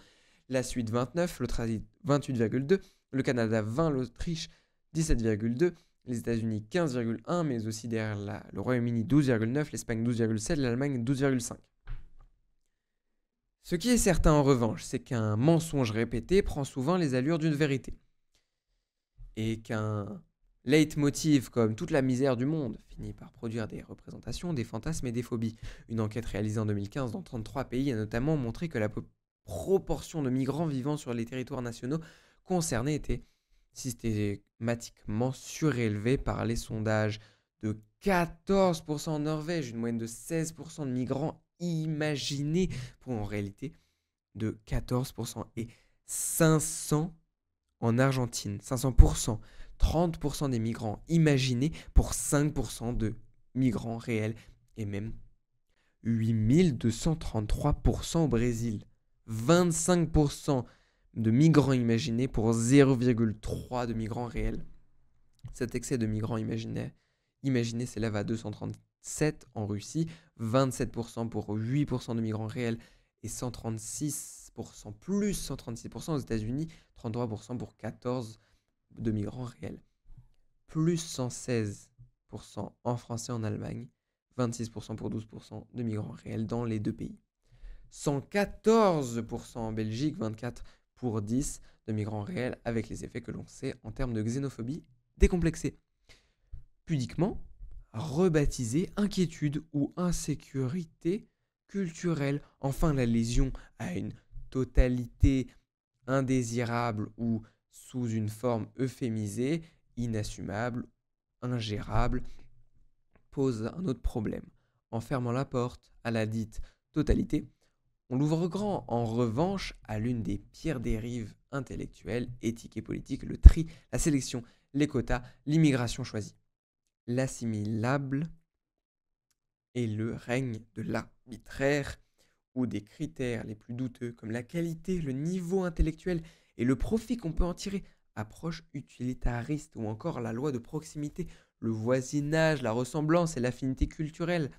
la Suisse, 29%, l'Australie, 28,2%, le Canada, 20%, l'Autriche, 17,2%, les États-Unis, 15,1%, mais aussi derrière le Royaume-Uni, 12,9%, l'Espagne, 12,7%, l'Allemagne, 12,5%. Ce qui est certain en revanche, c'est qu'un mensonge répété prend souvent les allures d'une vérité. Et qu'un leitmotiv comme toute la misère du monde finit par produire des représentations, des fantasmes et des phobies. Une enquête réalisée en 2015 dans 33 pays a notamment montré que la proportion de migrants vivant sur les territoires nationaux concernés était systématiquement surélevée par les sondages. De 14% en Norvège, une moyenne de 16% de migrants imaginés pour en réalité de 14% et 500 en Argentine, 500%, 30% des migrants imaginés pour 5% de migrants réels et même 8233% au Brésil, 25% de migrants imaginés pour 0,3% de migrants réels. Cet excès de migrants imaginés s'élève à 237 en Russie, 27% pour 8% de migrants réels et 136%, plus 136% aux États-Unis, 33% pour 14% de migrants réels, plus 116% en France et en Allemagne, 26% pour 12% de migrants réels dans les deux pays. 114% en Belgique, 24 pour 10 de migrants réels, avec les effets que l'on sait en termes de xénophobie décomplexée. Pudiquement, rebaptisée inquiétude ou insécurité culturelle. Enfin, la lésion à une totalité indésirable ou sous une forme euphémisée, inassumable, ingérable, pose un autre problème. En fermant la porte à la dite totalité, on l'ouvre grand. En revanche, à l'une des pires dérives intellectuelles, éthiques et politiques, le tri, la sélection, les quotas, l'immigration choisie. L'assimilable et le règne de l'arbitraire, ou des critères les plus douteux comme la qualité, le niveau intellectuel et le profit qu'on peut en tirer, approche utilitariste ou encore la loi de proximité, le voisinage, la ressemblance et l'affinité culturelle,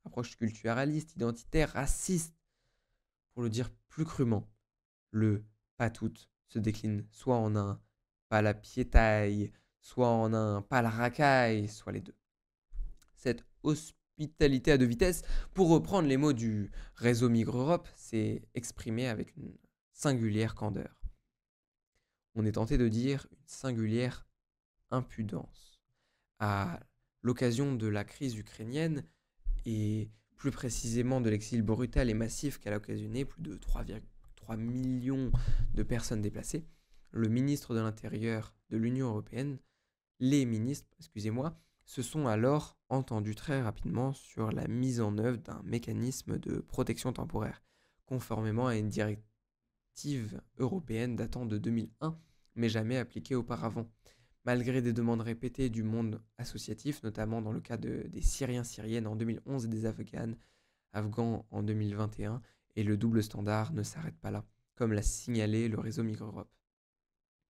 approche culturaliste, identitaire, raciste. Pour le dire plus crûment, le pas toutes se décline soit en un pas la piétaille, soit en un pas la racaille, soit les deux. Cette hospitalité à deux vitesses, pour reprendre les mots du réseau Migre Europe, s'est exprimée avec une singulière candeur. On est tenté de dire une singulière impudence. À l'occasion de la crise ukrainienne, et plus précisément de l'exil brutal et massif qu'elle a occasionné, plus de 3,3 millions de personnes déplacées, le ministre de l'Intérieur de l'Union européenne, les ministres, se sont alors entendus très rapidement sur la mise en œuvre d'un mécanisme de protection temporaire, conformément à une directive européenne datant de 2001, mais jamais appliquée auparavant. Malgré des demandes répétées du monde associatif, notamment dans le cas des Syriens-Syriennes en 2011 et des Afghans en 2021, et le double standard ne s'arrête pas là, comme l'a signalé le réseau Migre Europe.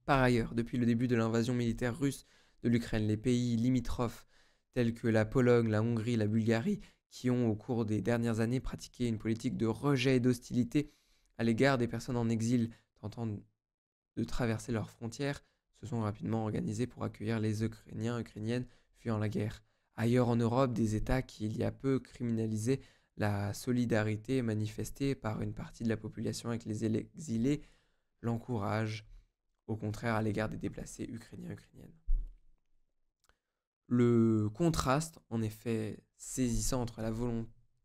Par ailleurs, depuis le début de l'invasion militaire russe de l'Ukraine, les pays limitrophes tels que la Pologne, la Hongrie, la Bulgarie, qui ont au cours des dernières années pratiqué une politique de rejet et d'hostilité à l'égard des personnes en exil tentant de traverser leurs frontières, se sont rapidement organisés pour accueillir les Ukrainiens, Ukrainiennes fuyant la guerre. Ailleurs en Europe, des États qui, il y a peu, criminalisaient la solidarité manifestée par une partie de la population avec les exilés l'encouragent, au contraire, à l'égard des déplacés ukrainiens, ukrainiennes. Le contraste, en effet, saisissant entre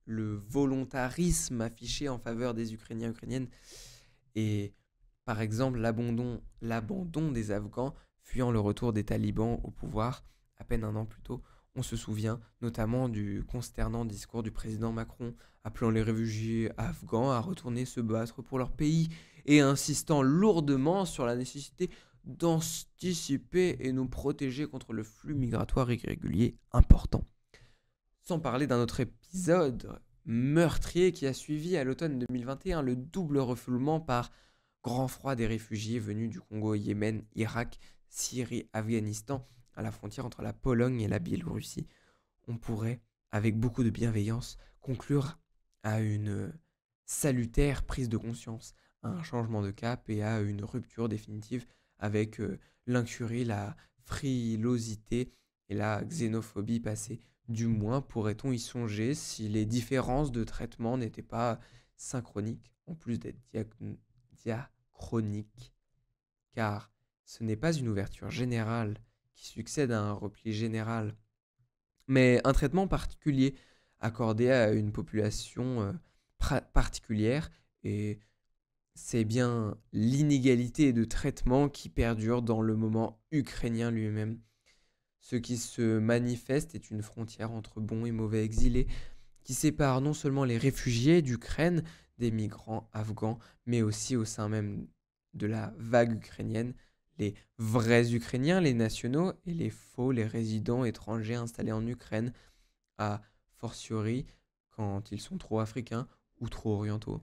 le volontarisme affiché en faveur des Ukrainiens, Ukrainiennes et, par exemple, l'abandon des Afghans fuyant le retour des talibans au pouvoir à peine un an plus tôt. On se souvient notamment du consternant discours du président Macron appelant les réfugiés afghans à retourner se battre pour leur pays et insistant lourdement sur la nécessité d'anticiper et nous protéger contre le flux migratoire irrégulier important. Sans parler d'un autre épisode meurtrier qui a suivi à l'automne 2021, le double refoulement par grand froid des réfugiés venus du Congo, Yémen, Irak, Syrie, Afghanistan, à la frontière entre la Pologne et la Biélorussie. On pourrait, avec beaucoup de bienveillance, conclure à une salutaire prise de conscience, à un changement de cap et à une rupture définitive avec l'incurie, la frilosité et la xénophobie passée. Du moins, pourrait-on y songer si les différences de traitement n'étaient pas synchroniques, en plus d'être diachroniques, car ce n'est pas une ouverture générale qui succède à un repli général, mais un traitement particulier accordé à une population particulière, et c'est bien l'inégalité de traitement qui perdure dans le moment ukrainien lui-même. Ce qui se manifeste est une frontière entre bons et mauvais exilés, qui sépare non seulement les réfugiés d'Ukraine des migrants afghans, mais aussi au sein même de la vague ukrainienne, les vrais Ukrainiens, les nationaux, et les faux, les résidents étrangers installés en Ukraine, à fortiori quand ils sont trop africains ou trop orientaux.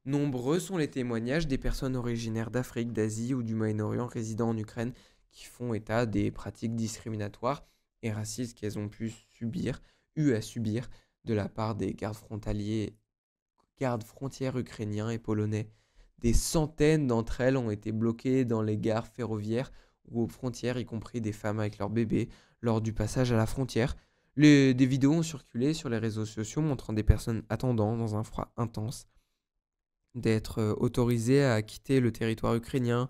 Nombreux sont les témoignages des personnes originaires d'Afrique, d'Asie ou du Moyen-Orient résidant en Ukraine qui font état des pratiques discriminatoires et racistes qu'elles ont eu à subir de la part des gardes frontières ukrainiens et polonais. Des centaines d'entre elles ont été bloquées dans les gares ferroviaires ou aux frontières, y compris des femmes avec leurs bébés, lors du passage à la frontière. Des vidéos ont circulé sur les réseaux sociaux montrant des personnes attendant dans un froid intense d'être autorisées à quitter le territoire ukrainien,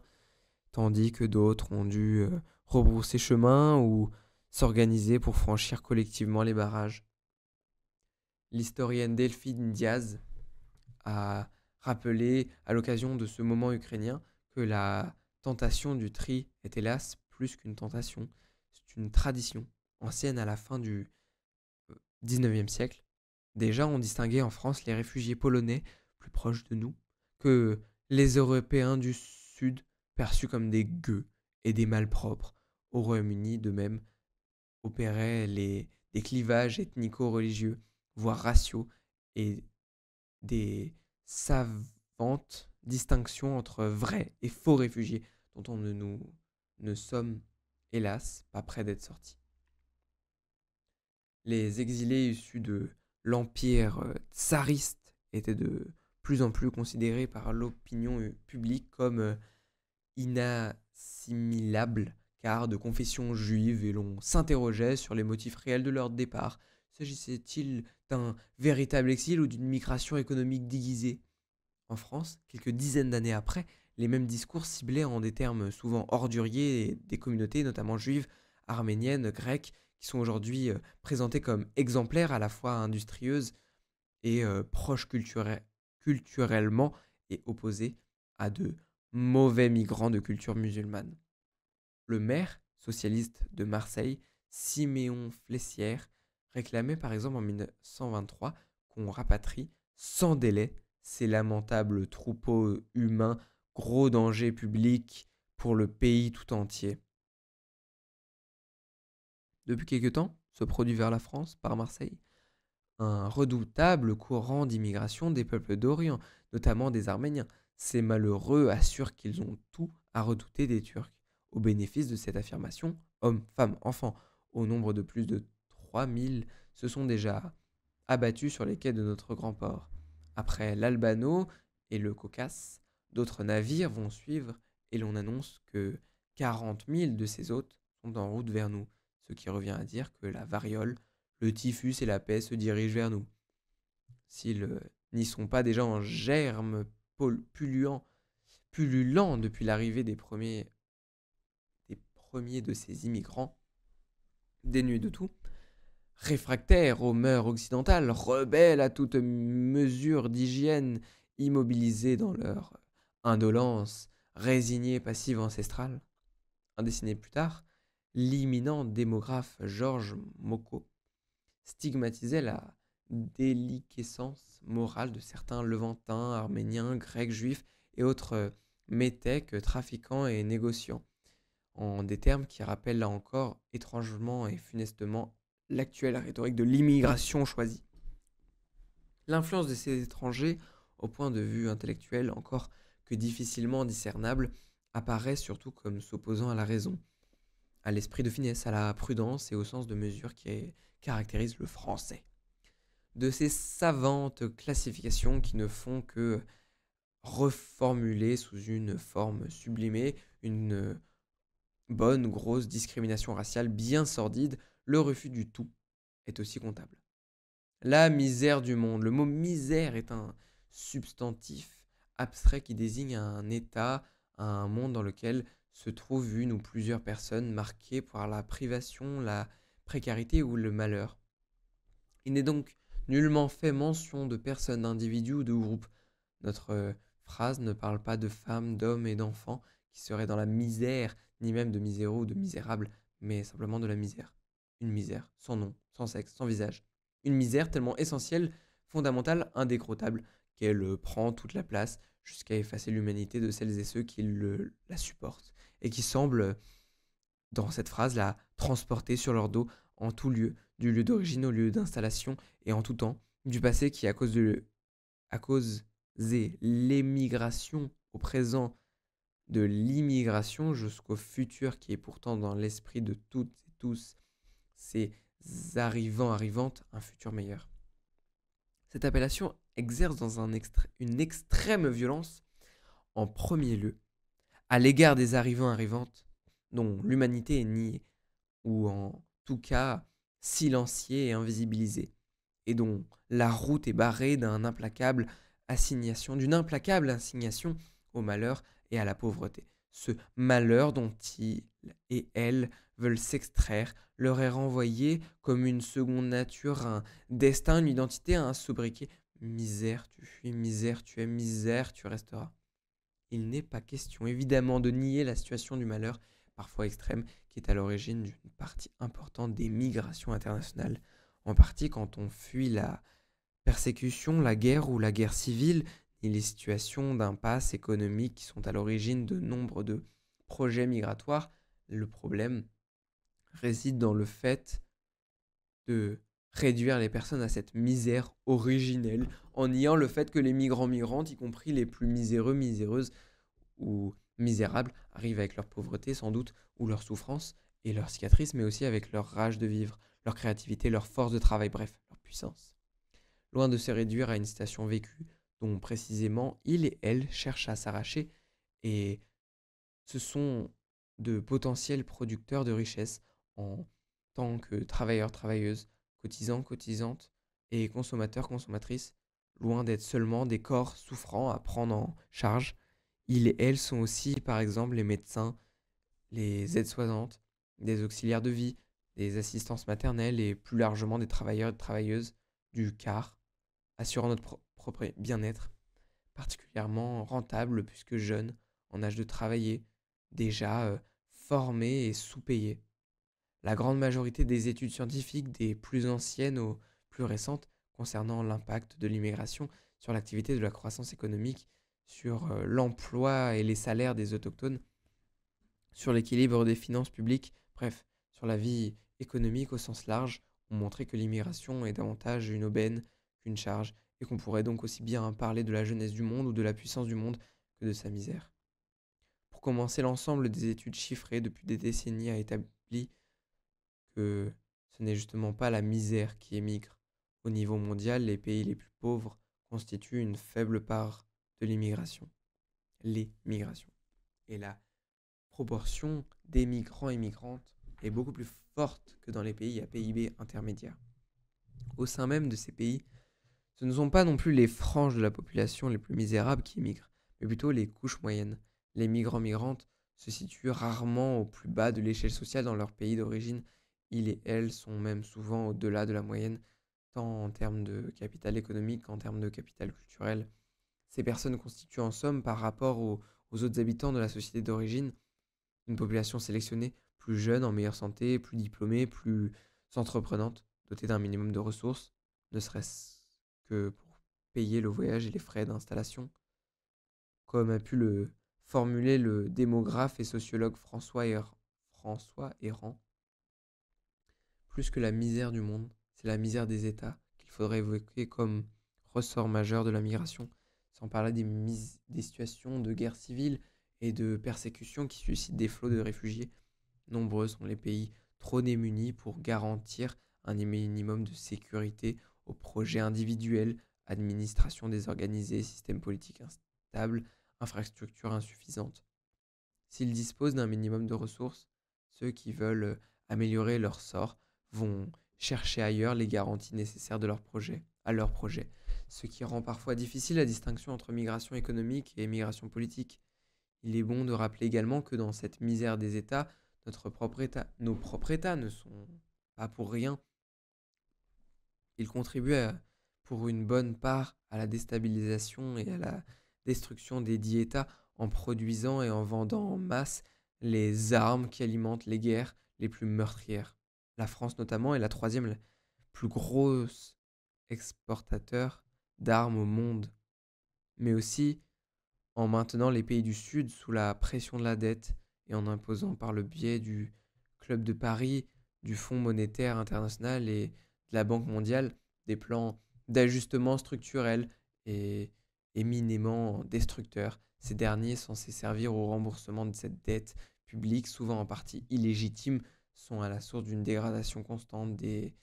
tandis que d'autres ont dû rebrousser chemin ou s'organiser pour franchir collectivement les barrages. L'historienne Delphine Diaz a rappelé à l'occasion de ce moment ukrainien que la tentation du tri est hélas plus qu'une tentation, c'est une tradition ancienne à la fin du XIXe siècle. Déjà, on distinguait en France les réfugiés polonais, plus proches de nous, que les Européens du Sud, perçus comme des gueux et des malpropres. Au Royaume-Uni, de même, opéraient des clivages ethnico-religieux, voire raciaux, et des savantes distinctions entre vrais et faux réfugiés, dont nous ne sommes, hélas, pas près d'être sortis. Les exilés issus de l'empire tsariste étaient de plus en plus considérés par l'opinion publique comme inassimilables, car de confession juive, et l'on s'interrogeait sur les motifs réels de leur départ. S'agissait-il d'un véritable exil ou d'une migration économique déguisée? En France, quelques dizaines d'années après, les mêmes discours ciblaient en des termes souvent orduriers des communautés, notamment juives, arméniennes, grecques, qui sont aujourd'hui présentées comme exemplaires à la fois industrieuses et proches culturellement et opposées à de mauvais migrants de culture musulmane. Le maire socialiste de Marseille, Siméon Flessière, réclamait par exemple en 1923 qu'on rapatrie sans délai ces lamentables troupeaux humains, gros danger public pour le pays tout entier. Depuis quelque temps, se produit vers la France, par Marseille, un redoutable courant d'immigration des peuples d'Orient, notamment des Arméniens. Ces malheureux assurent qu'ils ont tout à redouter des Turcs. Au bénéfice de cette affirmation, hommes, femmes, enfants, au nombre de plus de 3000, se sont déjà abattus sur les quais de notre grand port. Après l'Albano et le Caucase, D'autres navires vont suivre et l'on annonce que 40 000 de ces hôtes sont en route vers nous, ce qui revient à dire que la variole, le typhus et la paix se dirigent vers nous. S'ils n'y sont pas déjà en germe pullulant depuis l'arrivée des premiers de ces immigrants, dénués de tout, réfractaires aux mœurs occidentales, rebelles à toute mesure d'hygiène, immobilisés dans leur indolence, résignés, passive ancestrale. Un décennie plus tard, l'imminent démographe Georges Mocco stigmatisait la déliquescence morale de certains Levantins, Arméniens, Grecs, Juifs et autres métèques, trafiquants et négociants, en des termes qui rappellent là encore étrangement et funestement l'actuelle rhétorique de l'immigration choisie. L'influence de ces étrangers, au point de vue intellectuel encore que difficilement discernable, apparaît surtout comme s'opposant à la raison, à l'esprit de finesse, à la prudence et au sens de mesure qui caractérise le français. De ces savantes classifications qui ne font que reformuler sous une forme sublimée une bonne grosse discrimination raciale bien sordide, le refus du tout est aussi comptable. La misère du monde. Le mot misère est un substantif abstrait qui désigne un état, un monde dans lequel se trouvent une ou plusieurs personnes marquées par la privation, la précarité ou le malheur. Il n'est donc nullement fait mention de personnes, d'individus ou de groupes. Notre phrase ne parle pas de femmes, d'hommes et d'enfants qui seraient dans la misère, ni même de miséraux ou de misérables, mais simplement de la misère. Une misère, sans nom, sans sexe, sans visage. Une misère tellement essentielle, fondamentale, indécrottable, qu'elle prend toute la place jusqu'à effacer l'humanité de celles et ceux qui la supportent, et qui semblent, dans cette phrase, la transporter sur leur dos en tout lieu, du lieu d'origine au lieu d'installation, et en tout temps, du passé qui, à cause l'émigration au présent, de l'immigration jusqu'au futur qui est pourtant dans l'esprit de toutes et tous ces arrivantes, un futur meilleur. Cette appellation exerce dans une extrême violence, en premier lieu, à l'égard des arrivantes dont l'humanité est niée, ou en tout cas silenciée et invisibilisée, et dont la route est barrée d'une implacable assignation au malheur et à la pauvreté. Ce malheur dont ils et elles veulent s'extraire leur est renvoyé comme une seconde nature, un destin, une identité, un sobriquet. Misère, tu fuis, misère, tu aimes, misère, tu resteras. Il n'est pas question, évidemment, de nier la situation du malheur, parfois extrême, qui est à l'origine d'une partie importante des migrations internationales, en partie quand on fuit la persécution, la guerre ou la guerre civile, ni les situations d'impasse économique qui sont à l'origine de nombre de projets migratoires. Le problème réside dans le fait de réduire les personnes à cette misère originelle, en niant le fait que les migrants-migrantes, y compris les plus miséreux, miséreuses ou misérables, arrivent avec leur pauvreté sans doute, ou leur souffrance et leur cicatrice, mais aussi avec leur rage de vivre, leur créativité, leur force de travail, bref, leur puissance. Loin de se réduire à une situation vécue dont précisément ils et elles cherchent à s'arracher, et ce sont de potentiels producteurs de richesses en tant que travailleurs, travailleuses, cotisants, cotisantes et consommateurs, consommatrices, loin d'être seulement des corps souffrants à prendre en charge. Ils et elles sont aussi, par exemple, les médecins, les aides-soignantes, des auxiliaires de vie, des assistances maternelles et plus largement des travailleurs et travailleuses du CAR, assurant notre propre bien-être, particulièrement rentable puisque jeunes, en âge de travailler, déjà formés et sous-payés. La grande majorité des études scientifiques, des plus anciennes aux plus récentes, concernant l'impact de l'immigration sur l'activité de la croissance économique, sur l'emploi et les salaires des autochtones, sur l'équilibre des finances publiques, bref, sur la vie économique au sens large, ont montré que l'immigration est davantage une aubaine qu'une charge, et qu'on pourrait donc aussi bien parler de la jeunesse du monde ou de la puissance du monde que de sa misère. Pour commencer, l'ensemble des études chiffrées depuis des décennies a établi que ce n'est justement pas la misère qui émigre. Au niveau mondial, les pays les plus pauvres constituent une faible part de l'immigration. les migrations. Et la proportion des migrants et migrantes est beaucoup plus forte que dans les pays à PIB intermédiaire. Au sein même de ces pays, ce ne sont pas non plus les franges de la population les plus misérables qui migrent, mais plutôt les couches moyennes. Les migrants-migrantes se situent rarement au plus bas de l'échelle sociale dans leur pays d'origine. Ils et elles sont même souvent au-delà de la moyenne, tant en termes de capital économique qu'en termes de capital culturel. Ces personnes constituent en somme, par rapport aux autres habitants de la société d'origine, une population sélectionnée, plus jeune, en meilleure santé, plus diplômée, plus entreprenante, dotée d'un minimum de ressources, ne serait-ce que pour payer le voyage et les frais d'installation, comme a pu le formuler le démographe et sociologue François Héran. Plus que la misère du monde, c'est la misère des États qu'il faudrait évoquer comme ressort majeur de la migration, sans parler des situations de guerre civile et de persécution qui suscitent des flots de réfugiés. Nombreux sont les pays trop démunis pour garantir un minimum de sécurité aux projets individuels, administration désorganisée, système politique instable, infrastructures insuffisantes. S'ils disposent d'un minimum de ressources, ceux qui veulent améliorer leur sort vont chercher ailleurs les garanties nécessaires de à leur projet, ce qui rend parfois difficile la distinction entre migration économique et migration politique. Il est bon de rappeler également que dans cette misère des États, nos propres États ne sont pas pour rien. Ils contribuent pour une bonne part à la déstabilisation et à la destruction des dits États en produisant et en vendant en masse les armes qui alimentent les guerres les plus meurtrières. La France notamment est la troisième plus grosse exportateur d'armes au monde, mais aussi en maintenant les pays du Sud sous la pression de la dette et en imposant par le biais du Club de Paris, du Fonds monétaire international et de la Banque mondiale des plans d'ajustement structurel et éminemment destructeurs. Ces derniers, censés servir au remboursement de cette dette publique, souvent en partie illégitime, sont à la source d'une dégradation constante des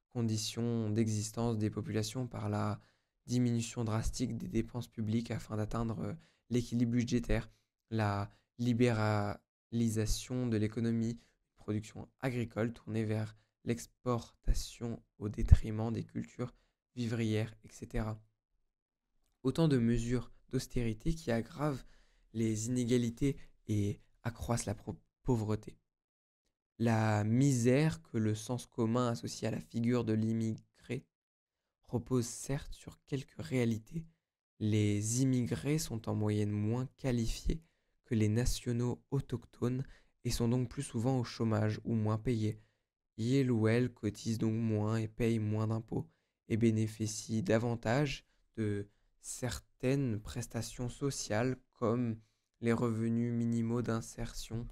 conditions d'existence des populations par la diminution drastique des dépenses publiques afin d'atteindre l'équilibre budgétaire, la libéralisation de l'économie, une production agricole tournée vers l'exportation au détriment des cultures vivrières, etc. Autant de mesures d'austérité qui aggravent les inégalités et accroissent la pauvreté. La misère que le sens commun associe à la figure de l'immigré repose certes sur quelques réalités. Les immigrés sont en moyenne moins qualifiés que les nationaux autochtones et sont donc plus souvent au chômage ou moins payés. Il ou elle cotise donc moins et paye moins d'impôts et bénéficie davantage de certaines prestations sociales comme les revenus minimaux d'insertion.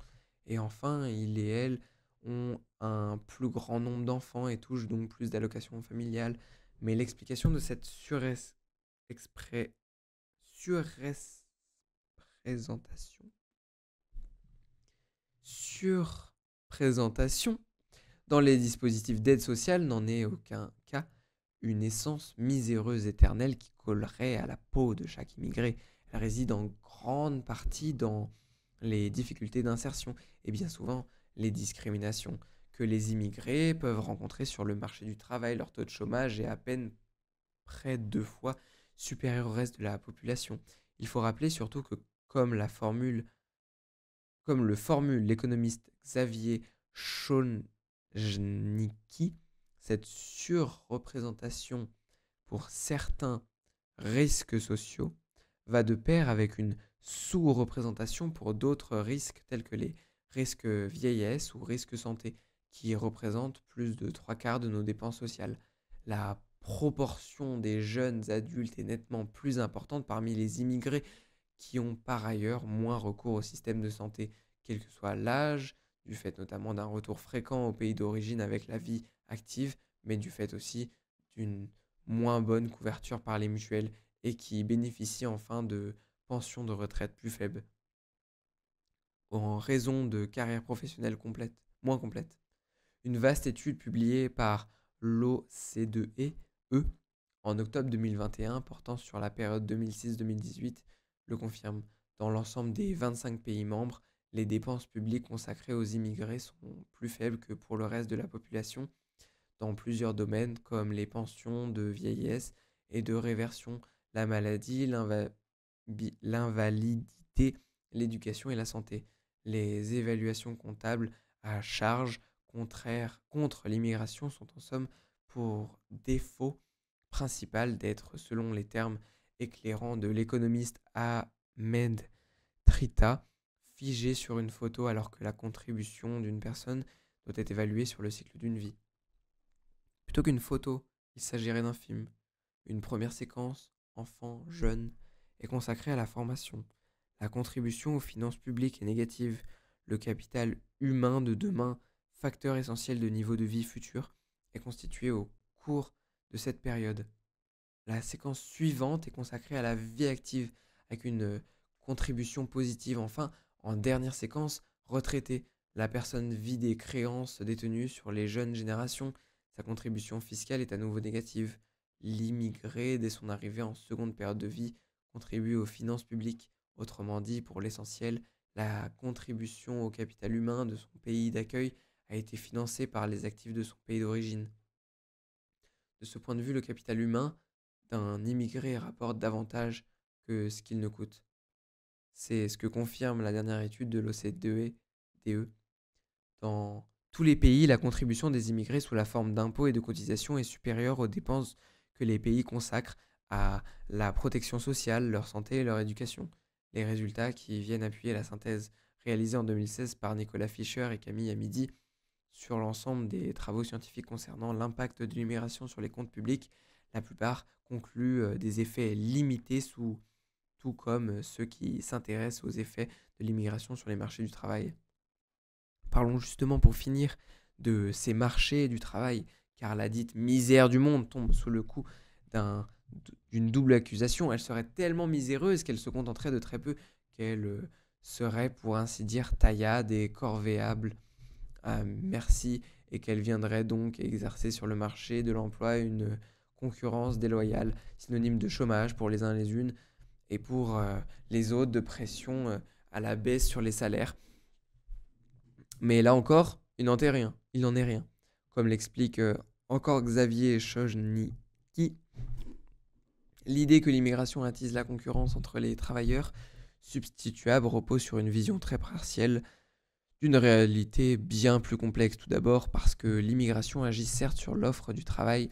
Et enfin, il et elle ont un plus grand nombre d'enfants et touchent donc plus d'allocations familiales. Mais l'explication de cette surreprésentation surprésentation dans les dispositifs d'aide sociale n'en est aucun cas une essence miséreuse éternelle qui collerait à la peau de chaque immigré. Elle réside en grande partie dans les difficultés d'insertion et bien souvent les discriminations que les immigrés peuvent rencontrer sur le marché du travail. Leur taux de chômage est à peine près de 2 fois supérieur au reste de la population. Il faut rappeler surtout que, comme le formule l'économiste Xavier Chojnicki, cette surreprésentation pour certains risques sociaux va de pair avec une sous-représentation pour d'autres risques tels que les risques vieillesse ou risques santé, qui représentent plus de 3 quarts de nos dépenses sociales. La proportion des jeunes adultes est nettement plus importante parmi les immigrés qui ont par ailleurs moins recours au système de santé, quel que soit l'âge, du fait notamment d'un retour fréquent au pays d'origine avec la vie active, mais du fait aussi d'une moins bonne couverture par les mutuelles et qui bénéficient enfin de pensions de retraite plus faibles, en raison de carrières professionnelles moins complètes. Une vaste étude publiée par l'OCDE en octobre 2021 portant sur la période 2006-2018 le confirme. Dans l'ensemble des 25 pays membres, les dépenses publiques consacrées aux immigrés sont plus faibles que pour le reste de la population dans plusieurs domaines comme les pensions de vieillesse et de réversion, la maladie, l'invalidité, l'éducation et la santé. Les évaluations comptables à charge contraires contre l'immigration sont en somme pour défaut principal d'être, selon les termes éclairants de l'économiste Ahmed Trita, figé sur une photo alors que la contribution d'une personne doit être évaluée sur le cycle d'une vie. Plutôt qu'une photo, il s'agirait d'un film. Une première séquence, enfant, jeune, est consacrée à la formation. La contribution aux finances publiques est négative. Le capital humain de demain, facteur essentiel de niveau de vie futur, est constitué au cours de cette période. La séquence suivante est consacrée à la vie active, avec une contribution positive. Enfin, en dernière séquence, retraité. La personne vit des créances détenues sur les jeunes générations. Sa contribution fiscale est à nouveau négative. L'immigré, dès son arrivée en seconde période de vie, contribue aux finances publiques. Autrement dit, pour l'essentiel, la contribution au capital humain de son pays d'accueil a été financée par les actifs de son pays d'origine. De ce point de vue, le capital humain d'un immigré rapporte davantage que ce qu'il ne coûte. C'est ce que confirme la dernière étude de l'OCDE. Dans tous les pays, la contribution des immigrés sous la forme d'impôts et de cotisations est supérieure aux dépenses que les pays consacrent à la protection sociale, leur santé et leur éducation. Les résultats qui viennent appuyer la synthèse réalisée en 2016 par Nicolas Fischer et Camille Amidi sur l'ensemble des travaux scientifiques concernant l'impact de l'immigration sur les comptes publics, la plupart concluent des effets limités tout comme ceux qui s'intéressent aux effets de l'immigration sur les marchés du travail. Parlons justement pour finir de ces marchés du travail, car la dite misère du monde tombe sous le coup d'une double accusation. Elle serait tellement miséreuse qu'elle se contenterait de très peu, qu'elle serait pour ainsi dire taillade et corvéable à merci, et qu'elle viendrait donc exercer sur le marché de l'emploi une concurrence déloyale, synonyme de chômage pour les uns et les unes, et pour les autres de pression à la baisse sur les salaires. Mais là encore, il n'en est rien. Il n'en est rien. Comme l'explique encore Xavier Chojniki, l'idée que l'immigration attise la concurrence entre les travailleurs substituables repose sur une vision très partielle d'une réalité bien plus complexe. Tout d'abord parce que l'immigration agit certes sur l'offre du travail,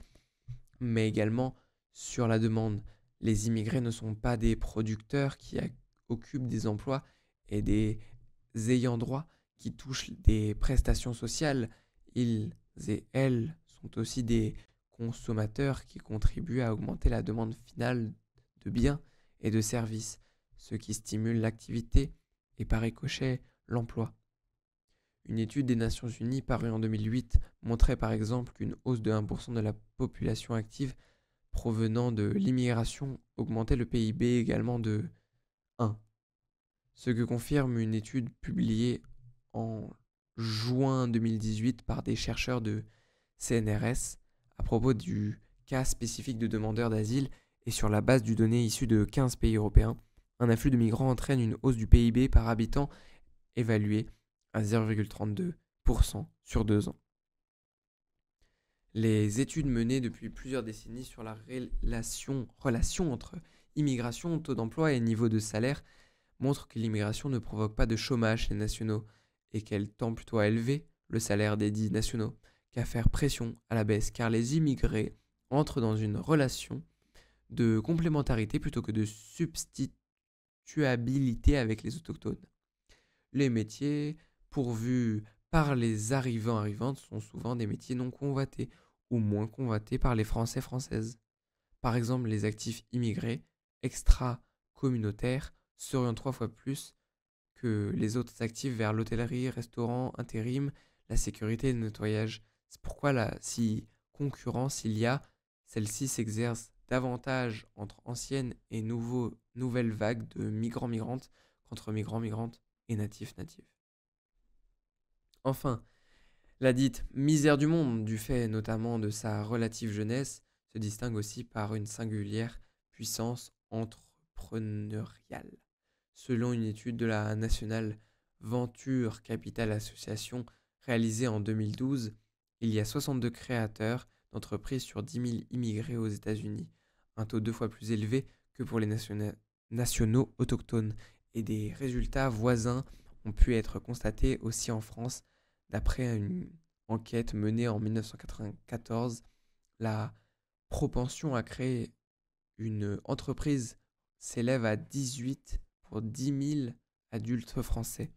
mais également sur la demande. Les immigrés ne sont pas des producteurs qui occupent des emplois et des ayants droit qui touchent des prestations sociales. Ils et elles sont aussi des consommateurs qui contribuent à augmenter la demande finale de biens et de services, ce qui stimule l'activité et par ricochet l'emploi. Une étude des Nations Unies parue en 2008 montrait par exemple qu'une hausse de 1% de la population active provenant de l'immigration augmentait le PIB également de 1. Ce que confirme une étude publiée en juin 2018 par des chercheurs de CNRS à propos du cas spécifique de demandeurs d'asile et sur la base du données issues de 15 pays européens. Un afflux de migrants entraîne une hausse du PIB par habitant évaluée à 0,32% sur 2 ans. Les études menées depuis plusieurs décennies sur la relation entre immigration, taux d'emploi et niveau de salaire montrent que l'immigration ne provoque pas de chômage chez les nationaux et qu'elle tend plutôt à élever le salaire des dits nationaux qu'à faire pression à la baisse, car les immigrés entrent dans une relation de complémentarité plutôt que de substituabilité avec les autochtones. Les métiers pourvus par les arrivants-arrivantes sont souvent des métiers non convoités ou moins convoités par les Français françaises. Par exemple, les actifs immigrés extra-communautaires s'orientent 3 fois plus que les autres actifs vers l'hôtellerie, restaurant, intérim, la sécurité et le nettoyage. C'est pourquoi si concurrence il y a, celle-ci s'exerce davantage entre anciennes et nouvelles vagues de migrants-migrantes qu'entre migrants-migrantes et natifs-natifs. Enfin, la dite misère du monde, du fait notamment de sa relative jeunesse, se distingue aussi par une singulière puissance entrepreneuriale. Selon une étude de la National Venture Capital Association réalisée en 2012, il y a 62 créateurs d'entreprises sur 10 000 immigrés aux États-Unis, un taux 2 fois plus élevé que pour les nationaux autochtones. Et des résultats voisins ont pu être constatés aussi en France. D'après une enquête menée en 1994, la propension à créer une entreprise s'élève à 18 pour 10 000 adultes français,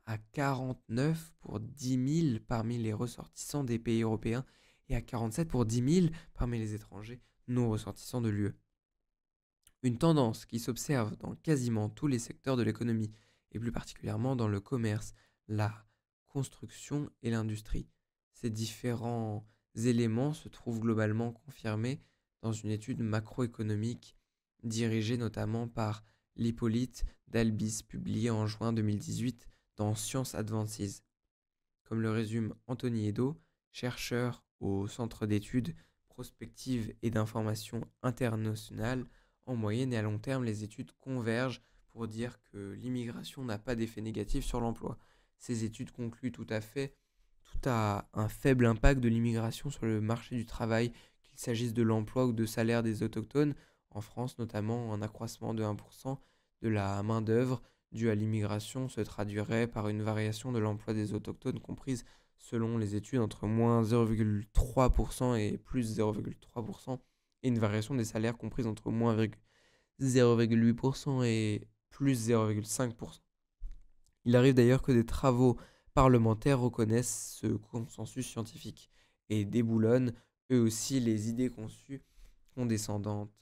à 49 pour 10 000 parmi les ressortissants des pays européens et à 47 pour 10 000 parmi les étrangers non ressortissants de l'UE. Une tendance qui s'observe dans quasiment tous les secteurs de l'économie, et plus particulièrement dans le commerce, la construction et l'industrie. Ces différents éléments se trouvent globalement confirmés dans une étude macroéconomique dirigée notamment par l'Hippolyte d'Albis, publiée en juin 2018 dans Science Advances. Comme le résume Anthony Edo, chercheur au Centre d'études prospectives et d'information internationale, en moyenne et à long terme, les études convergent pour dire que l'immigration n'a pas d'effet négatif sur l'emploi. Ces études concluent tout à un faible impact de l'immigration sur le marché du travail, qu'il s'agisse de l'emploi ou de salaire des autochtones. En France, notamment, un accroissement de 1% de la main-d'œuvre due à l'immigration se traduirait par une variation de l'emploi des autochtones comprise selon les études entre moins 0,3% et plus 0,3%, et une variation des salaires comprise entre moins 0,8% et plus 0,5%. Il arrive d'ailleurs que des travaux parlementaires reconnaissent ce consensus scientifique et déboulonnent eux aussi les idées conçues condescendantes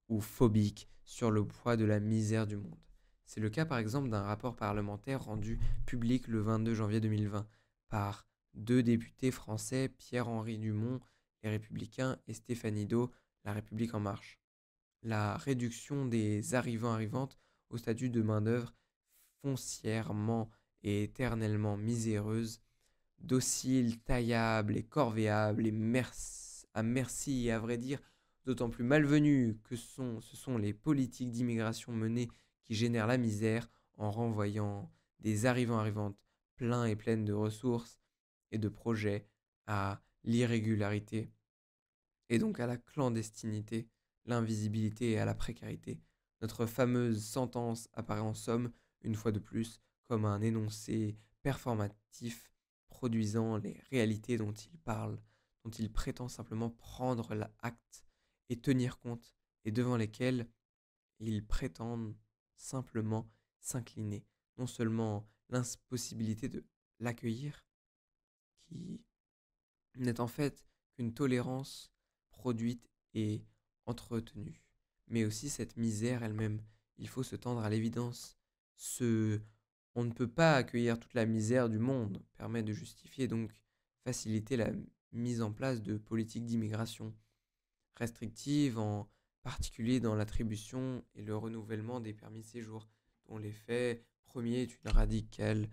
ou phobiques sur le poids de la misère du monde. C'est le cas par exemple d'un rapport parlementaire rendu public le 22 janvier 2020 par deux députés français, Pierre-Henri Dumont, les Républicains, et Stéphanie Do, la République en marche. La réduction des arrivants-arrivantes au statut de main-d'œuvre foncièrement et éternellement miséreuse, docile, taillable et corvéable et à merci et à vrai dire d'autant plus malvenue que ce sont les politiques d'immigration menées qui génèrent la misère en renvoyant des arrivants-arrivantes pleins et pleines de ressources et de projets à l'irrégularité et donc à la clandestinité, l'invisibilité et à la précarité. Notre fameuse sentence apparaît en somme, une fois de plus, comme un énoncé performatif produisant les réalités dont il parle, dont il prétend simplement prendre l'acte et tenir compte, et devant lesquels ils prétendent simplement s'incliner. Non seulement l'impossibilité de l'accueillir, qui n'est en fait qu'une tolérance produite et entretenue, mais aussi cette misère elle-même. Il faut se tendre à l'évidence. On ne peut pas accueillir toute la misère du monde, permet de justifier donc faciliter la mise en place de politiques d'immigration restrictives, en particulier dans l'attribution et le renouvellement des permis de séjour, dont l'effet premier est une radicale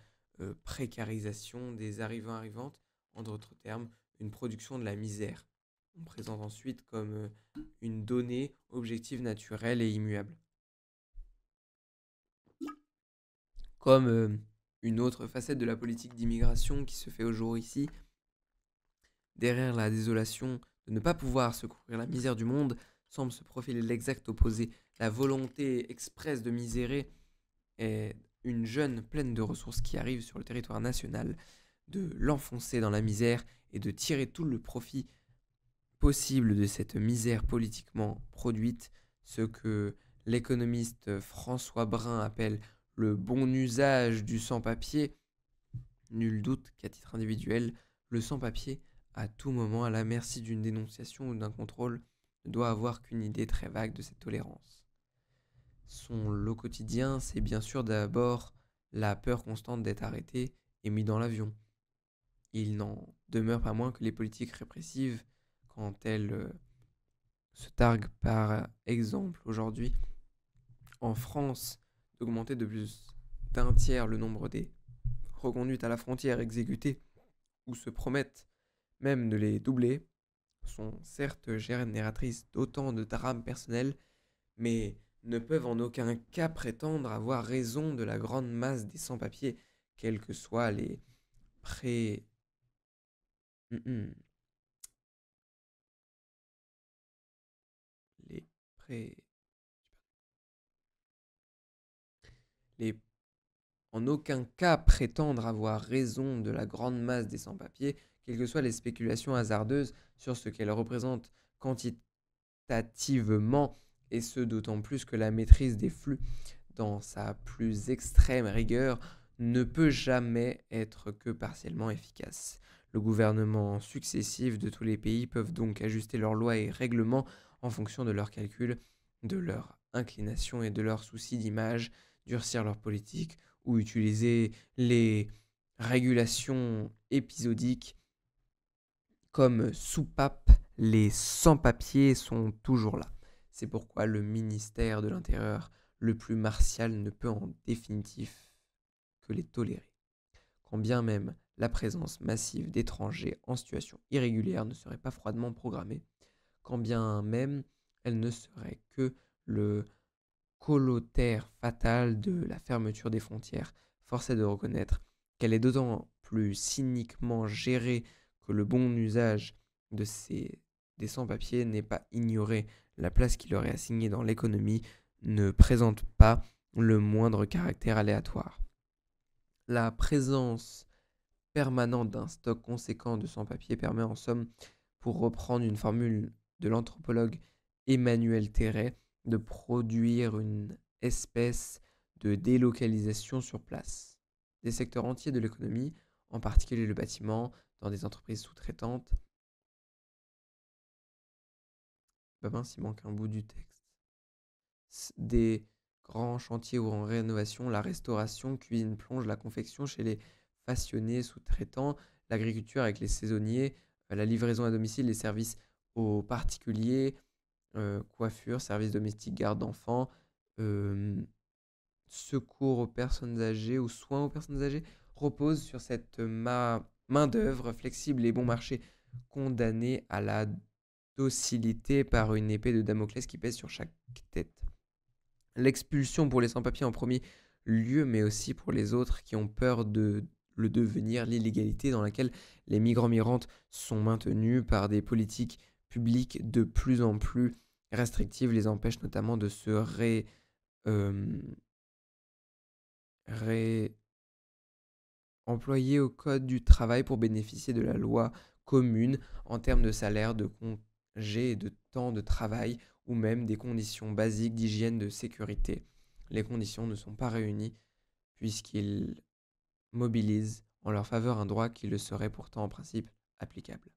précarisation des arrivants-arrivantes, en d'autres termes, une production de la misère. On présente ensuite comme une donnée objective naturelle et immuable. Comme une autre facette de la politique d'immigration qui se fait au jour ici, derrière la désolation de ne pas pouvoir secourir la misère du monde, semble se profiler l'exact opposé, la volonté expresse de misérer est une jeune pleine de ressources qui arrive sur le territoire national, de l'enfoncer dans la misère et de tirer tout le profit possible de cette misère politiquement produite, ce que l'économiste François Brun appelle le bon usage du sans-papier. Nul doute qu'à titre individuel, le sans-papier, à tout moment à la merci d'une dénonciation ou d'un contrôle, ne doit avoir qu'une idée très vague de cette tolérance. Son lot quotidien, c'est bien sûr d'abord la peur constante d'être arrêté et mis dans l'avion. Il n'en demeure pas moins que les politiques répressives, quand elles se targuent par exemple aujourd'hui en France d'augmenter de plus d'un tiers le nombre des reconduites à la frontière exécutées ou se promettent même de les doubler, sont certes génératrices d'autant de drames personnels, mais ne peuvent en aucun cas prétendre avoir raison de la grande masse des sans-papiers, quels que soient les pré... Mm, mm. Les pré... Les en aucun cas prétendre avoir raison de la grande masse des sans-papiers, quelles que soient les spéculations hasardeuses sur ce qu'elles représentent quantitativement, et ce d'autant plus que la maîtrise des flux, dans sa plus extrême rigueur, ne peut jamais être que partiellement efficace. Le gouvernement successif de tous les pays peuvent donc ajuster leurs lois et règlements en fonction de leurs calculs, de leurs inclinations et de leurs soucis d'image, durcir leur politique ou utiliser les régulations épisodiques comme soupape. Les sans-papiers sont toujours là. C'est pourquoi le ministère de l'Intérieur le plus martial ne peut en définitive que les tolérer. Quand bien même la présence massive d'étrangers en situation irrégulière ne serait pas froidement programmée, quand bien même elle ne serait que le colotaire fatal de la fermeture des frontières, force est de reconnaître qu'elle est d'autant plus cyniquement gérée que le bon usage de des sans-papiers n'est pas ignoré. La place qui leur est assignée dans l'économie ne présente pas le moindre caractère aléatoire. La présence permanente d'un stock conséquent de sans-papiers permet en somme, pour reprendre une formule de l'anthropologue Emmanuel Terret, de produire une espèce de délocalisation sur place. Des secteurs entiers de l'économie, en particulier le bâtiment, dans des entreprises sous-traitantes. Bah mince, il manque un bout du texte. Des grands chantiers ou en rénovation, la restauration, cuisine, plonge, la confection chez les façonnés sous-traitants, l'agriculture avec les saisonniers, la livraison à domicile, les services aux particuliers, coiffure, services domestiques, garde d'enfants, euh, secours aux personnes âgées ou soins aux personnes âgées, reposent sur cette main-d'œuvre flexible et bon marché, condamnée à la docilité par une épée de Damoclès qui pèse sur chaque tête. L'expulsion pour les sans-papiers en premier lieu, mais aussi pour les autres qui ont peur de le devenir, l'illégalité dans laquelle les migrants-migrantes sont maintenus par des politiques publiques de plus en plus restrictives, les empêche notamment de se euh, réemployer au Code du travail pour bénéficier de la loi commune en termes de salaire, de congés et de temps de travail, ou même des conditions basiques d'hygiène de sécurité. Les conditions ne sont pas réunies puisqu'ils mobilisent en leur faveur un droit qui le serait pourtant en principe applicable.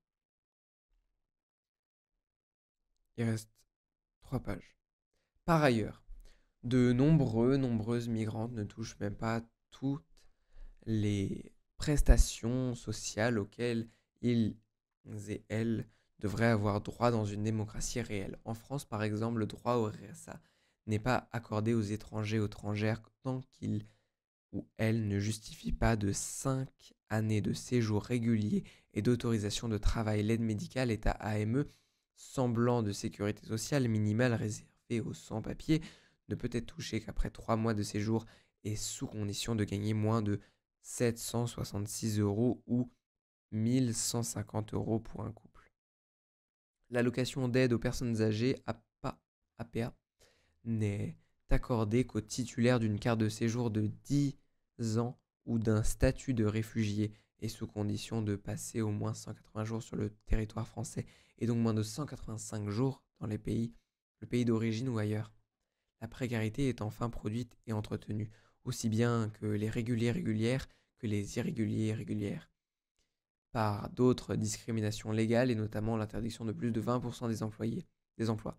Il reste 3 pages. Par ailleurs, de nombreuses migrantes ne touchent même pas toutes les prestations sociales auxquelles ils et elles devraient avoir droit dans une démocratie réelle. En France, par exemple, le droit au RSA n'est pas accordé aux étrangers ou étrangères tant qu'ils ou elles ne justifient pas de 5 années de séjour régulier et d'autorisation de travail. L'aide médicale est à AME, semblant de sécurité sociale minimale réservée aux sans-papiers, ne peut être touchée qu'après 3 mois de séjour et sous condition de gagner moins de 766 € ou 1150 € pour un couple. L'allocation d'aide aux personnes âgées APA n'est accordée qu'aux titulaires d'une carte de séjour de 10 ans ou d'un statut de réfugié et sous condition de passer au moins 180 jours sur le territoire français et donc moins de 185 jours dans le pays d'origine ou ailleurs. La précarité est enfin produite et entretenue, aussi bien que les réguliers régulières que les irréguliers régulières, par d'autres discriminations légales et notamment l'interdiction de plus de 20% des emplois,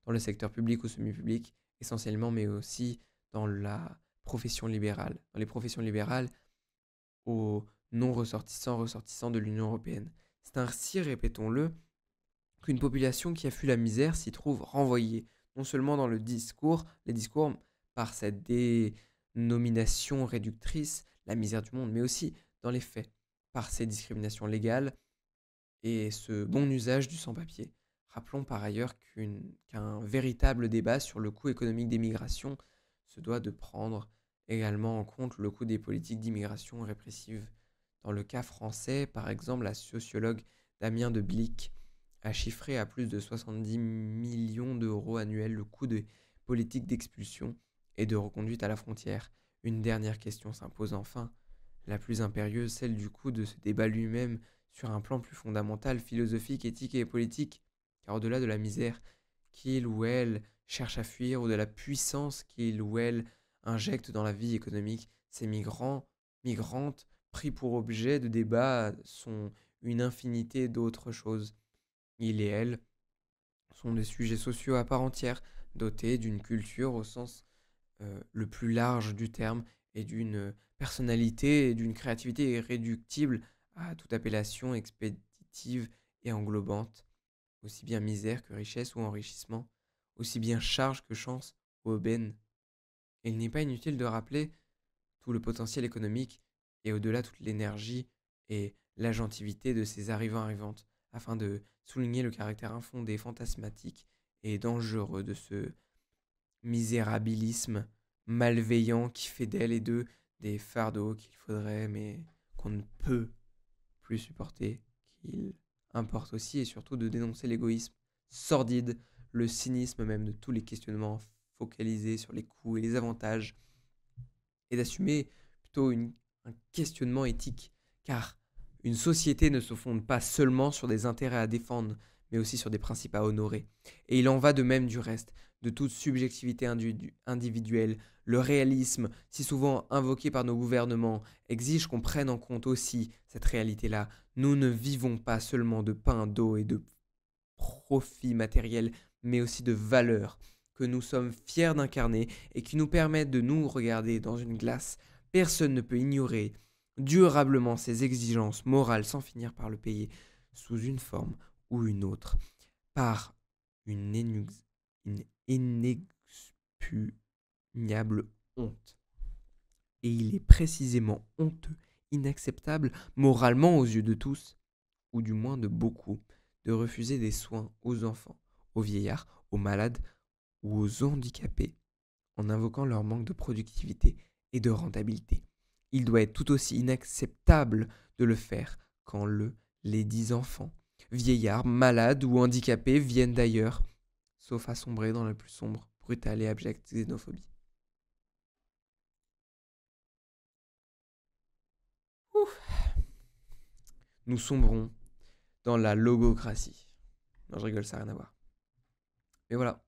dans le secteur public ou semi-public essentiellement, mais aussi dans la profession libérale, dans les professions libérales aux non-ressortissants de l'Union européenne. C'est ainsi, répétons-le, qu'une population qui a fui la misère s'y trouve renvoyée, non seulement dans les discours par cette dénomination réductrice, la misère du monde, mais aussi dans les faits, par ces discriminations légales et ce bon usage du sans-papier. Rappelons par ailleurs qu'un véritable débat sur le coût économique des migrations se doit de prendre également en compte le coût des politiques d'immigration répressive. Dans le cas français, par exemple, la sociologue Damien de Blic a chiffré à plus de 70 millions d'euros annuels le coût des politiques d'expulsion et de reconduite à la frontière. Une dernière question s'impose enfin, la plus impérieuse, celle du coût de ce débat lui-même sur un plan plus fondamental, philosophique, éthique et politique. Car au-delà de la misère qu'il ou elle cherche à fuir ou de la puissance qu'il ou elle injecte dans la vie économique, ces migrants, migrantes, pris pour objet de débat, sont une infinité d'autres choses. Ils et elles sont des sujets sociaux à part entière, dotés d'une culture au sens le plus large du terme et d'une personnalité et d'une créativité irréductible à toute appellation expéditive et englobante, aussi bien misère que richesse ou enrichissement, aussi bien charge que chance ou aubaine. Et il n'est pas inutile de rappeler tout le potentiel économique et au-delà toute l'énergie et l'agentivité de ces arrivants-arrivantes, afin de souligner le caractère infondé, fantasmatique et dangereux de ce misérabilisme malveillant qui fait d'elle et d'eux des fardeaux qu'il faudrait, mais qu'on ne peut plus supporter, qu'il importe aussi et surtout de dénoncer l'égoïsme sordide, le cynisme même de tous les questionnements focalisés sur les coûts et les avantages, et d'assumer plutôt un questionnement éthique, car une société ne se fonde pas seulement sur des intérêts à défendre, mais aussi sur des principes à honorer. Et il en va de même du reste, de toute subjectivité individuelle. Le réalisme, si souvent invoqué par nos gouvernements, exige qu'on prenne en compte aussi cette réalité-là. Nous ne vivons pas seulement de pain, d'eau et de profits matériels, mais aussi de valeurs que nous sommes fiers d'incarner et qui nous permettent de nous regarder dans une glace. Personne ne peut ignorer durablement ces exigences morales sans finir par le payer sous une forme ou une autre, par une inexpugnable honte. Et il est précisément honteux, inacceptable moralement aux yeux de tous, ou du moins de beaucoup, de refuser des soins aux enfants, aux vieillards, aux malades ou aux handicapés, en invoquant leur manque de productivité et de rentabilité. Il doit être tout aussi inacceptable de le faire quand les 10 enfants, vieillards, malades ou handicapés viennent d'ailleurs, sauf à sombrer dans la plus sombre, brutale et abjecte xénophobie. Ouf. Nous sombrons dans la logocratie. Non, je rigole, ça n'a rien à voir. Mais voilà.